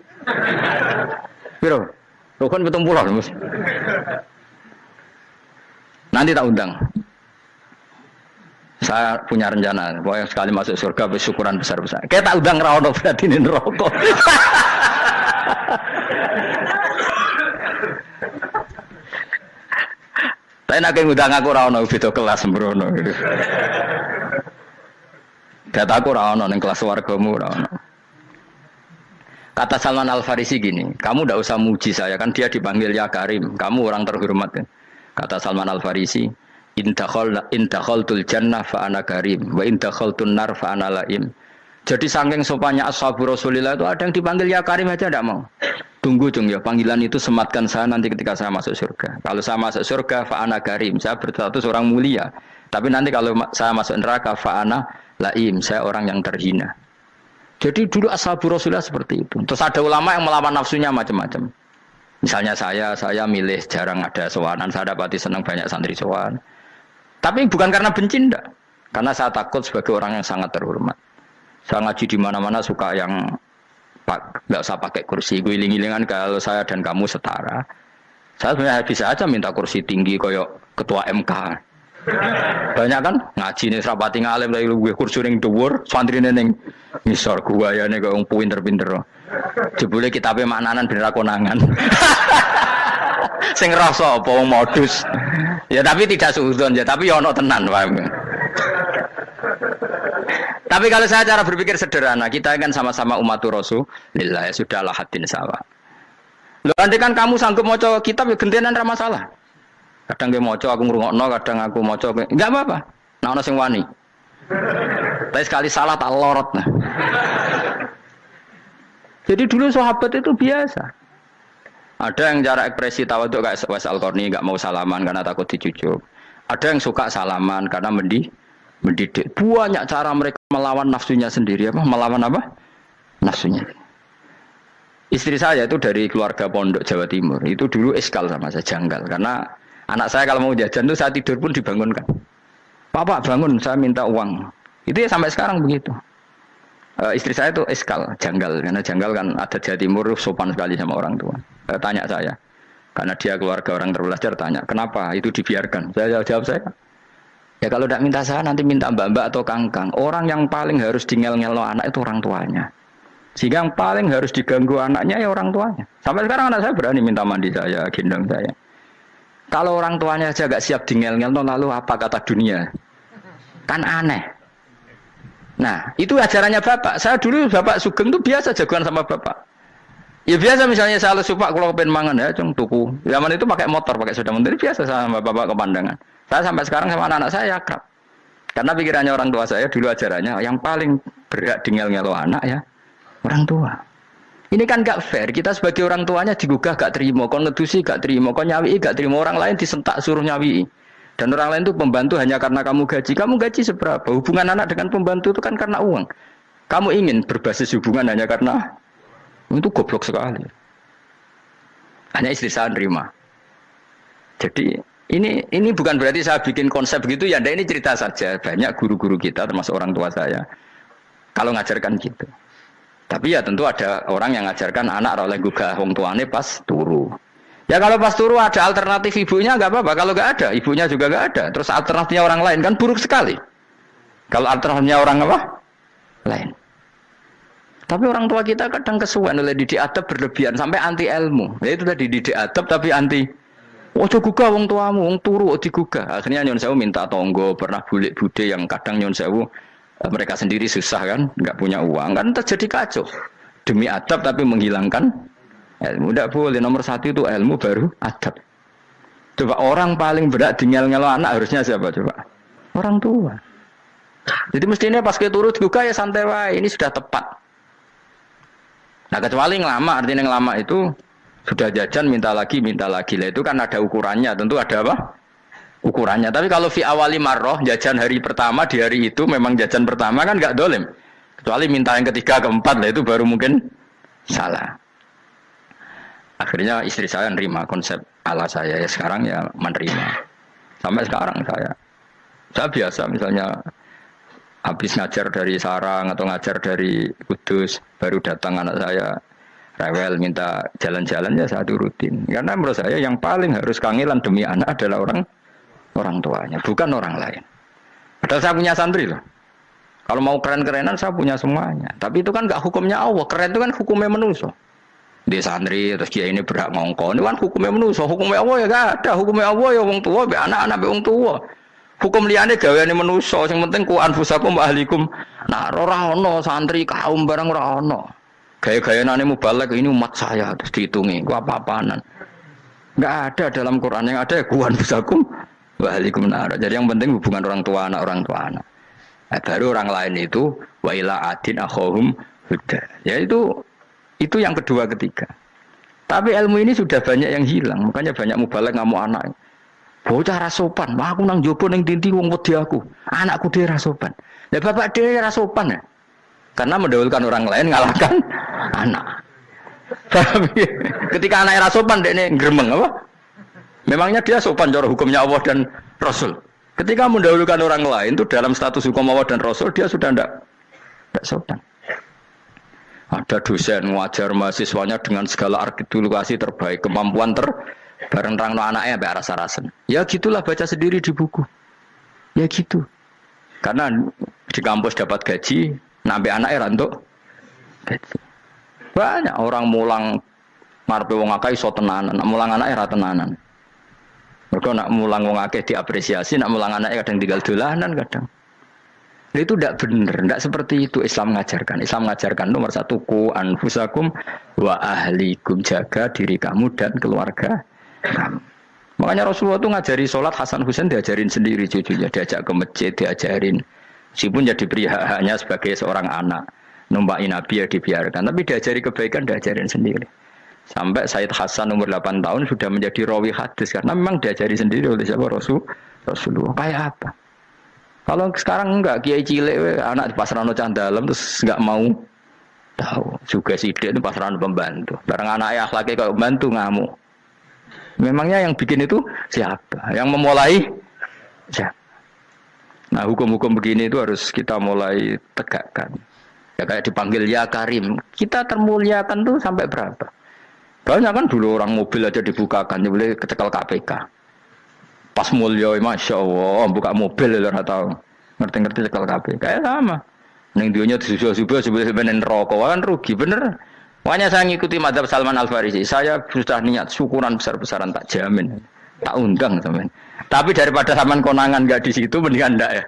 Piro? Rukun 70 Mas. Nanti tak undang. Saya punya rencana, pokoknya sekali masuk surga bersyukuran besar-besar. Kayak tak undang ra ono berarti ning neraka. Tapi nek ngundang aku ra ono beda kelas sembrono. Dataku ora ono ning kelas wargamu ora ono. Kata Salman Al Farisi gini, kamu ndak usah muji saya kan dia dipanggil ya Karim, kamu orang terhormat kan. Kata Salman Al Farisi, in dakhaltul jannah fa ana karim wa in dakhaltun nar fa ana laim. Jadi saking sopannya ashabu Rasulillah itu ada yang dipanggil ya Karim aja ndak mau. Tunggu Jung ya, panggilan itu sematkan saya nanti ketika saya masuk surga. Kalau saya masuk surga fa ana karim, saya berstatus orang mulia. Tapi nanti kalau saya masuk neraka fa ana laim, saya orang yang terhina. Jadi dulu ashabu Rasulullah seperti itu. Terus ada ulama yang melawan nafsunya macam-macam. Misalnya saya milih jarang ada sowanan, saya dapati senang banyak santri sowan. Tapi bukan karena benci enggak. Karena saya takut sebagai orang yang sangat terhormat. Saya ngaji di mana-mana suka yang enggak usah pakai kursi, guling-gilingan kalau saya dan kamu setara. Saya sebenarnya bisa aja minta kursi tinggi koyok ketua MK. Banyak kan ngaji nih serapati ngalim dari gue kursi ning dhuwur santri ning ngisor gua ya nek wong pinter-pinter. Jebule kitabe maknanan ben ra konangan. Sing rasa apa wong modus. Ya tapi tidak suudzon ya, tapi ya ono tenan paham. Tapi kalau saya cara berpikir sederhana, kita kan sama-sama umatur Rasulillah, ya sudahlah hadin sawa. Lho andai kan kamu sanggup maca kitab ya gentenan ra masalah. Kadang dia moco aku ngrungokno, kadang aku moco enggak apa-apa. Nah ono sing wani. Tapi sekali salah tak lorot nah. Jadi dulu sahabat itu biasa. Ada yang cara ekspresi tawadhu kayak Uwais Al-Qarni enggak mau salaman karena takut dicucuk. Ada yang suka salaman karena mendidik. Banyak cara mereka melawan nafsunya sendiri apa? Melawan apa? nafsunya. Istri saya itu dari keluarga pondok Jawa Timur. Itu dulu eskal sama saya, janggal. Karena anak saya kalau mau jajan tuh saya tidur pun dibangunkan. Pak bangun, saya minta uang. Itu ya sampai sekarang begitu. Istri saya itu eskal, janggal. Karena janggal kan ada Jawa Timur sopan sekali sama orang tua. Tanya saya. Karena dia keluarga orang terpelajar, tanya, kenapa itu dibiarkan? Saya jawab saya. Ya kalau tidak minta saya, nanti minta mbak-mbak atau kangkang. Orang yang paling harus dingel-ngelo anak itu orang tuanya. Sehingga yang paling harus diganggu anaknya ya orang tuanya. Sampai sekarang anak saya berani minta mandi saya, gendong saya. Kalau orang tuanya saja gak siap dingel-ngelo, lalu apa kata dunia? Kan aneh. Nah, itu ajarannya bapak. Saya dulu bapak Sugeng itu biasa jagoan sama bapak. Ya biasa misalnya saya lesupak kalau kepen mangan ya, cung tuku. Zaman itu pakai motor, pakai sepeda motor, biasa sama bapak ke pandangan. Saya sampai sekarang sama anak-anak saya akrab. Karena pikirannya orang tua saya dulu ajarannya yang paling berhak dingel-ngelo anak ya orang tua. Ini kan gak fair. Kita sebagai orang tuanya digugah gak terima, kon ngedusi gak terima, kon nyawi gak terima, orang lain disentak suruh nyawi. Dan orang lain itu pembantu hanya karena kamu gaji. Kamu gaji seberapa? Hubungan anak dengan pembantu itu kan karena uang. Kamu ingin berbasis hubungan hanya karena itu goblok sekali. Hanya istri saya nerima. Jadi ini bukan berarti saya bikin konsep begitu ya. Ini cerita saja. Banyak guru-guru kita termasuk orang tua saya kalau ngajarkan gitu. Tapi ya tentu ada orang yang ngajarkan anak oleh gugah wong tuane pas turu. Ya kalau pas turu ada alternatif ibunya nggak apa-apa. Kalau nggak ada, ibunya juga nggak ada. Terus alternatifnya orang lain kan buruk sekali. Kalau alternatifnya orang apa? Lain. Tapi orang tua kita kadang kesuwen oleh didik adab berlebihan sampai anti ilmu. Ya itu tadi didik adab tapi anti. Ojo gugah wong tuamu, wong turu digugah. Akhirnya Nyon Sewu minta tonggo, pernah bulik bude yang kadang Nyon Sewu mereka sendiri susah kan, nggak punya uang kan terjadi kacau. Demi adab tapi menghilangkan ilmu. Tidak boleh. Nomor satu itu ilmu baru adab. Coba orang paling berat dingel-ngelo anak harusnya siapa coba? Orang tua. Jadi mestinya pas ke turu digugah ya santai wae. Ini sudah tepat. Nah kecuali ngelama, artinya ngelama itu sudah jajan minta lagi lah itu kan ada ukurannya, tentu ada apa? Ukurannya. Tapi kalau fi awali marroh jajan hari pertama di hari itu memang jajan pertama kan nggak dolim. Kecuali minta yang ketiga keempat lah itu baru mungkin salah. Akhirnya istri saya nerima konsep ala saya ya sekarang ya menerima. Sampai sekarang saya biasa misalnya habis ngajar dari Sarang atau ngajar dari Kudus, baru datang anak saya rewel minta jalan-jalan ya saya turutin. Karena menurut saya yang paling harus kangelan demi anak adalah orang tuanya, bukan orang lain. Padahal saya punya santri loh. Kalau mau keren-kerenan saya punya semuanya. Tapi itu kan nggak hukumnya Allah. Keren itu kan hukumnya manusia. Di santri terus dia ini berhak ngongkon. Ini kan hukumnya manusia. Hukumnya Allah ya gak ada. Hukumnya Allah ya wong tua, be anak-anak be wong tua. Hukum liyane gaweane manusa, sing penting ku anfusakum wa ahlikum. Nah, ora ono santri kaum barang ora ono. Gaya-gayanane mubalek ini umat saya terus dihitungi, ku apa-apaanan. Enggak ada dalam Quran, yang ada ya ku anfusakum wa ahlikum nar. Jadi yang penting hubungan orang tua anak. Nah, baru orang lain itu wa ila adin akhahum huda. Ya itu yang kedua ketiga. Tapi ilmu ini sudah banyak yang hilang, makanya banyak mubalek ngamuk anak. Bocah rasopan, aku nang jopo ning tinti wong wedi aku. Anakku dhewe rasopan. Lah bapak dhewe rasopan ya. Karena mendahulukan orang lain ngalahkan anak. Tapi ketika anaknya rasopan dekne gremeng apa? Memangnya dia sopan cara hukumnya Allah dan Rasul. Ketika mendahulukan orang lain itu dalam status hukum Allah dan Rasul dia sudah tidak sopan. Ada dosen ngajar mahasiswanya dengan segala artikulasi terbaik, kemampuan bareng terang anaknya sampai rasa-rasen. Ya gitulah baca sendiri di buku. Ya gitu. Karena di kampus dapat gaji, nampe anaknya rantuk gaji. Banyak orang mulang ngarepe wong akeh iso tenanan, nak mulang anaknya ra tenanan. Mergo nak mulang wong akeh diapresiasi, nak mulang anaknya kadang tinggal dolanan kadang. Itu tidak benar, tidak seperti itu Islam mengajarkan. Islam mengajarkan nomor satu ku anfusakum wa ahlikum, jaga diri kamu dan keluarga. Makanya Rasulullah itu ngajari sholat, Hasan Husain diajarin sendiri cucunya, diajak ke masjid, diajarin. Meskipun jadi beri hak-haknya sebagai seorang anak, numpakin Nabi ya dibiarkan, tapi diajari kebaikan diajarin sendiri. Sampai Sayyid Hasan umur 8 tahun sudah menjadi rawi hadis karena memang diajari sendiri oleh siapa Rasulullah. Kayak apa? Kalau sekarang enggak, kiai cilik anak di pasar cah dalam terus enggak mau Tahu. Juga sidik itu pasaran pembantu. Barang anaknya akhlaknya kayak pembantu ngamuk. Memangnya yang bikin itu siapa? Yang memulai siapa? Nah, hukum-hukum begini itu harus kita mulai tegakkan. Ya kayak dipanggil ya Karim. Kita termuliakan tuh sampai berapa? Banyak kan dulu orang mobil aja dibukakan, dia boleh kecekel KPK. Pas mulia, masya Allah, buka mobil ya tahu. Ngerti-ngerti cekel KPK. Kayak sama. Neng dunia disusul-susul sebenarnya rokok kan rugi bener. Makanya saya ngikuti mazhab Salman Al Farisi. Saya sudah niat syukuran besar-besaran tak jamin, tak undang teman. Tapi daripada saman konangan nggak di situ, mendingan enggak ya.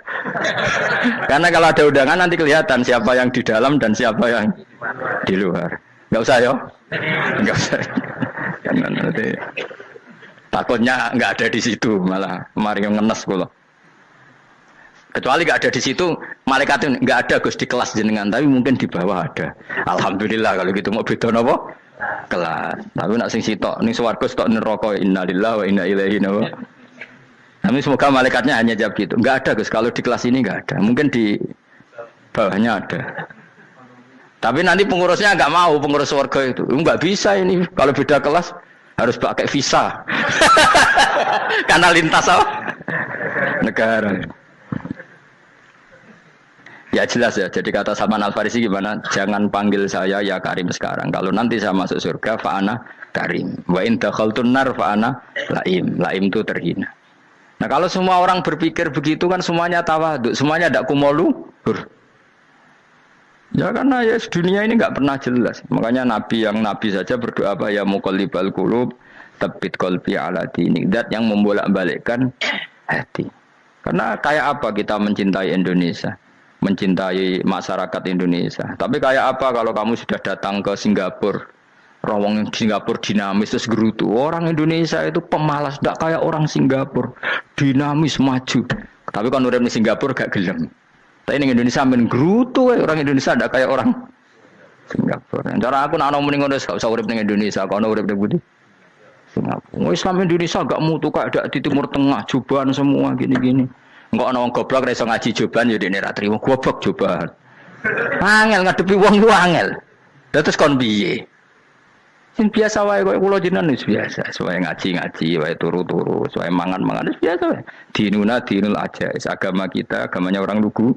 Karena kalau ada undangan nanti kelihatan siapa yang di dalam dan siapa yang di luar. Nggak usah yo, nggak usah. Karena nanti takutnya nggak ada di situ malah mari yang ngenes pula. Kecuali nggak ada di situ, malaikat itu nggak ada Gus di kelas jenengan, tapi mungkin di bawah ada. Alhamdulillah kalau gitu mau beda apa? Kelas. Tapi nak sing sitok, ning swarga sitok neraka innalillahi wa inna ilaihi raji'un. Tapi semoga malaikatnya hanya jawab gitu. Nggak ada Gus, kalau di kelas ini nggak ada. Mungkin di bawahnya ada. Tapi nanti pengurusnya nggak mau, pengurus warga itu. Nggak bisa ini, kalau beda kelas harus pakai visa. Karena lintas apa? Negara. Ya jelas ya, jadi kata Salman Al Farisi gimana? Jangan panggil saya ya Karim sekarang. Kalau nanti saya masuk surga, fa'ana Karim. Wa in dakhaltun nar fa'ana Laim. Laim itu terhina. Nah kalau semua orang berpikir begitu kan semuanya tawaduk, semuanya ada kumoluhur. Ya karena ya dunia ini nggak pernah jelas. Makanya Nabi yang Nabi saja berdoa apa ya muqallibal qulub, tsabbit qalbi ala dinik. Dat yang membolak-balikkan hati. Karena kayak apa kita mencintai Indonesia? Mencintai masyarakat Indonesia. Tapi kayak apa kalau kamu sudah datang ke Singapura, rawang Singapura dinamis terus gerutu. Orang Indonesia itu pemalas, tidak kayak orang Singapura, dinamis maju. Tapi kalau urip di Singapura gak gelem. Tapi di Indonesia men gerutu, orang Indonesia tidak kayak orang Singapura. Cara aku nak ngomong ngono gak usah urip di Indonesia, kalau urip di Budi. Singapura. Islam Indonesia gak mutu kayak di Timur Tengah, jubahan semua gini-gini. Enggak ana wong goblok ra iso ngaji joban ya dene ra trimo goblok joban. Angel ngadepi wong ku angel. Lah terus kon piye? Sing biasa wae koyo kula jenengan wis biasa, wae ngaji-ngaji, wae turu-turu, wae mangan-mangan wis biasa wae. Dinuna dinul aja, agama kita, agamanya orang lugu.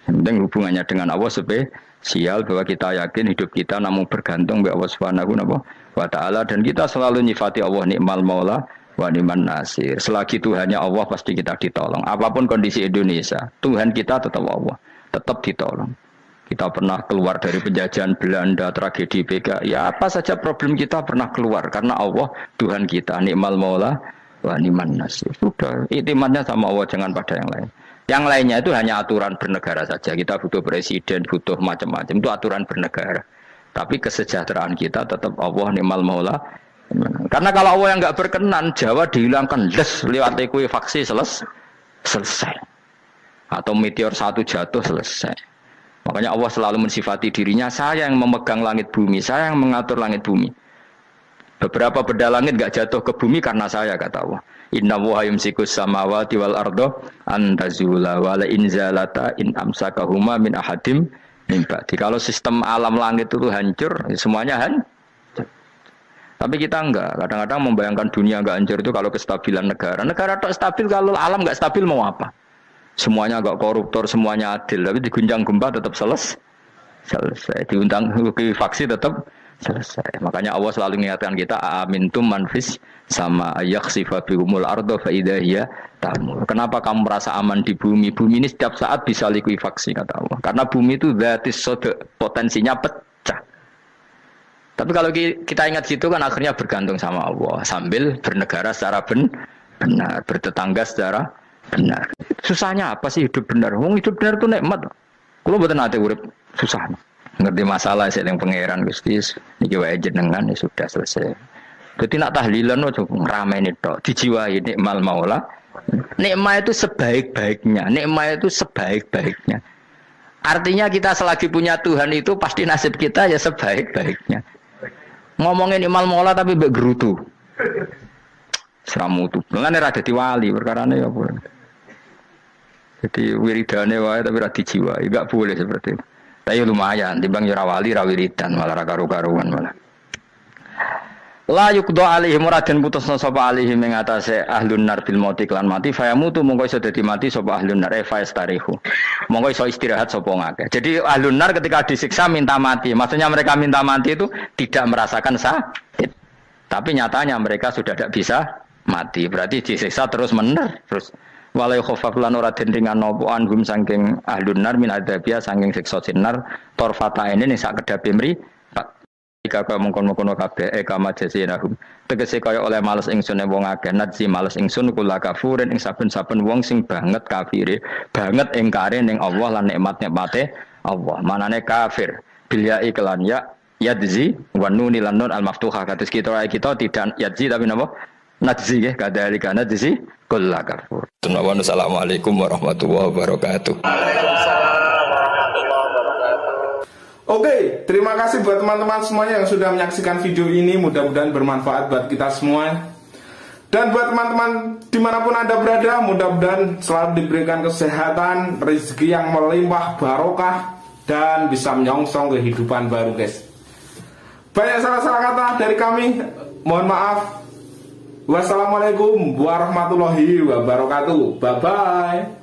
Penting hubungannya dengan Allah spesial bahwa kita yakin hidup kita namun bergantung kepada Allah Subhanahu wa taala dan kita selalu nyifati Allah nikmal maula wa ni'man nasir. Selagi Tuhannya Allah pasti kita ditolong. Apapun kondisi Indonesia, Tuhan kita tetap Allah, tetap ditolong. Kita pernah keluar dari penjajahan Belanda, tragedi PKI, ya apa saja problem kita pernah keluar karena Allah Tuhan kita, nikmal maula wa ni'man nasir. Sudah, iktimatnya sama Allah, jangan pada yang lain. Yang lainnya itu hanya aturan bernegara saja. Kita butuh presiden, butuh macam-macam, itu aturan bernegara. Tapi kesejahteraan kita tetap Allah nikmal maula. Karena kalau Allah yang nggak berkenan, Jawa dihilangkan, lewat likuifaksi selesai. Atau meteor satu jatuh selesai. Makanya Allah selalu mensifati dirinya, saya yang memegang langit bumi, saya yang mengatur langit bumi. Beberapa benda langit nggak jatuh ke bumi karena saya, kata Allah. Inna wa yumsikus samawati wal ardo antazula wala inzalata in amsakahuma min ahadim min ba'di. Kalau sistem alam langit itu hancur, semuanya hancur. Tapi kita enggak, kadang-kadang membayangkan dunia enggak hancur itu kalau kestabilan negara. Negara tak stabil, kalau alam enggak stabil mau apa? Semuanya enggak koruptor, semuanya adil, tapi diguncang gempa tetap selesai. Diundang faksi tetap selesai. Makanya Allah selalu mengingatkan kita, amintum manfis sama yakhsifa bihumul ardo fa idza hiya tamur. Kenapa kamu merasa aman di bumi? Bumi ini setiap saat bisa likuifaksi, kata Allah. Karena bumi itu dzatis sodok, potensinya pecah. Tapi kalau kita ingat situ kan akhirnya bergantung sama Allah sambil bernegara secara benar, bertetangga secara benar. Susahnya apa sih hidup benar? Wong hidup benar itu nikmat. Kalau mboten nate urip susah. Ngerti masalah yang pangeran Gusti niki wae jenengan ya sudah selesai. Dadi nak tahlilan ojo ngrameni tok, dijiwai nikmal maula. Nikmat itu sebaik-baiknya, nikmat itu sebaik-baiknya. Artinya kita selagi punya Tuhan itu pasti nasib kita ya sebaik-baiknya. Ngomongin imal mola tapi mbek gerutu. Seramutu. Mulane ra dadi wali perkarane ya apa. Jadi wiridane wae tapi ra dijiwai, enggak boleh seperti itu. Tapi lumayan, timbang yo wali ra wiridan malah ra karu-karuan malah. La yuqda alaihim raden putusna sapa alaihim ing atase ahlun nar bil mauti lan mati fayamutu mongko iso dadi mati sapa ahlun nar fastarihu. Mongko iso istirahat sapa ngakeh. Jadi ahlun nar ketika disiksa minta mati. Maksudnya mereka minta mati itu tidak merasakan sakit. Tapi nyatanya mereka sudah tidak bisa mati. Berarti disiksa terus terus walai khofaf lan ora den ringan napa anhum saking ahlun nar min adzabia saking siksa sinar torfata ini ning sak kedape mri jika kaya mengkon-mengkon kabeh kama jasinahum tegese kaya oleh males ingsun wong akeh nadzi males ingsun kula kafurin ing saben-saben wong sing banget kafire banget ingkare ning Allah lan nikmat-nikmate Allah manane kafir bilya iklan ya yadzi wa nunil nun al maftuhah kados kita tidak yadzi tapi napa nadzi nggih kadhalika nadzi kula kafur. Assalamualaikum warahmatullahi wabarakatuh. Oke, terima kasih buat teman-teman semuanya yang sudah menyaksikan video ini. Mudah-mudahan bermanfaat buat kita semua. Dan buat teman-teman dimanapun Anda berada, mudah-mudahan selalu diberikan kesehatan, rezeki yang melimpah, barokah, dan bisa menyongsong kehidupan baru, guys. Banyak salah-salah kata dari kami, mohon maaf. Wassalamualaikum warahmatullahi wabarakatuh. Bye-bye.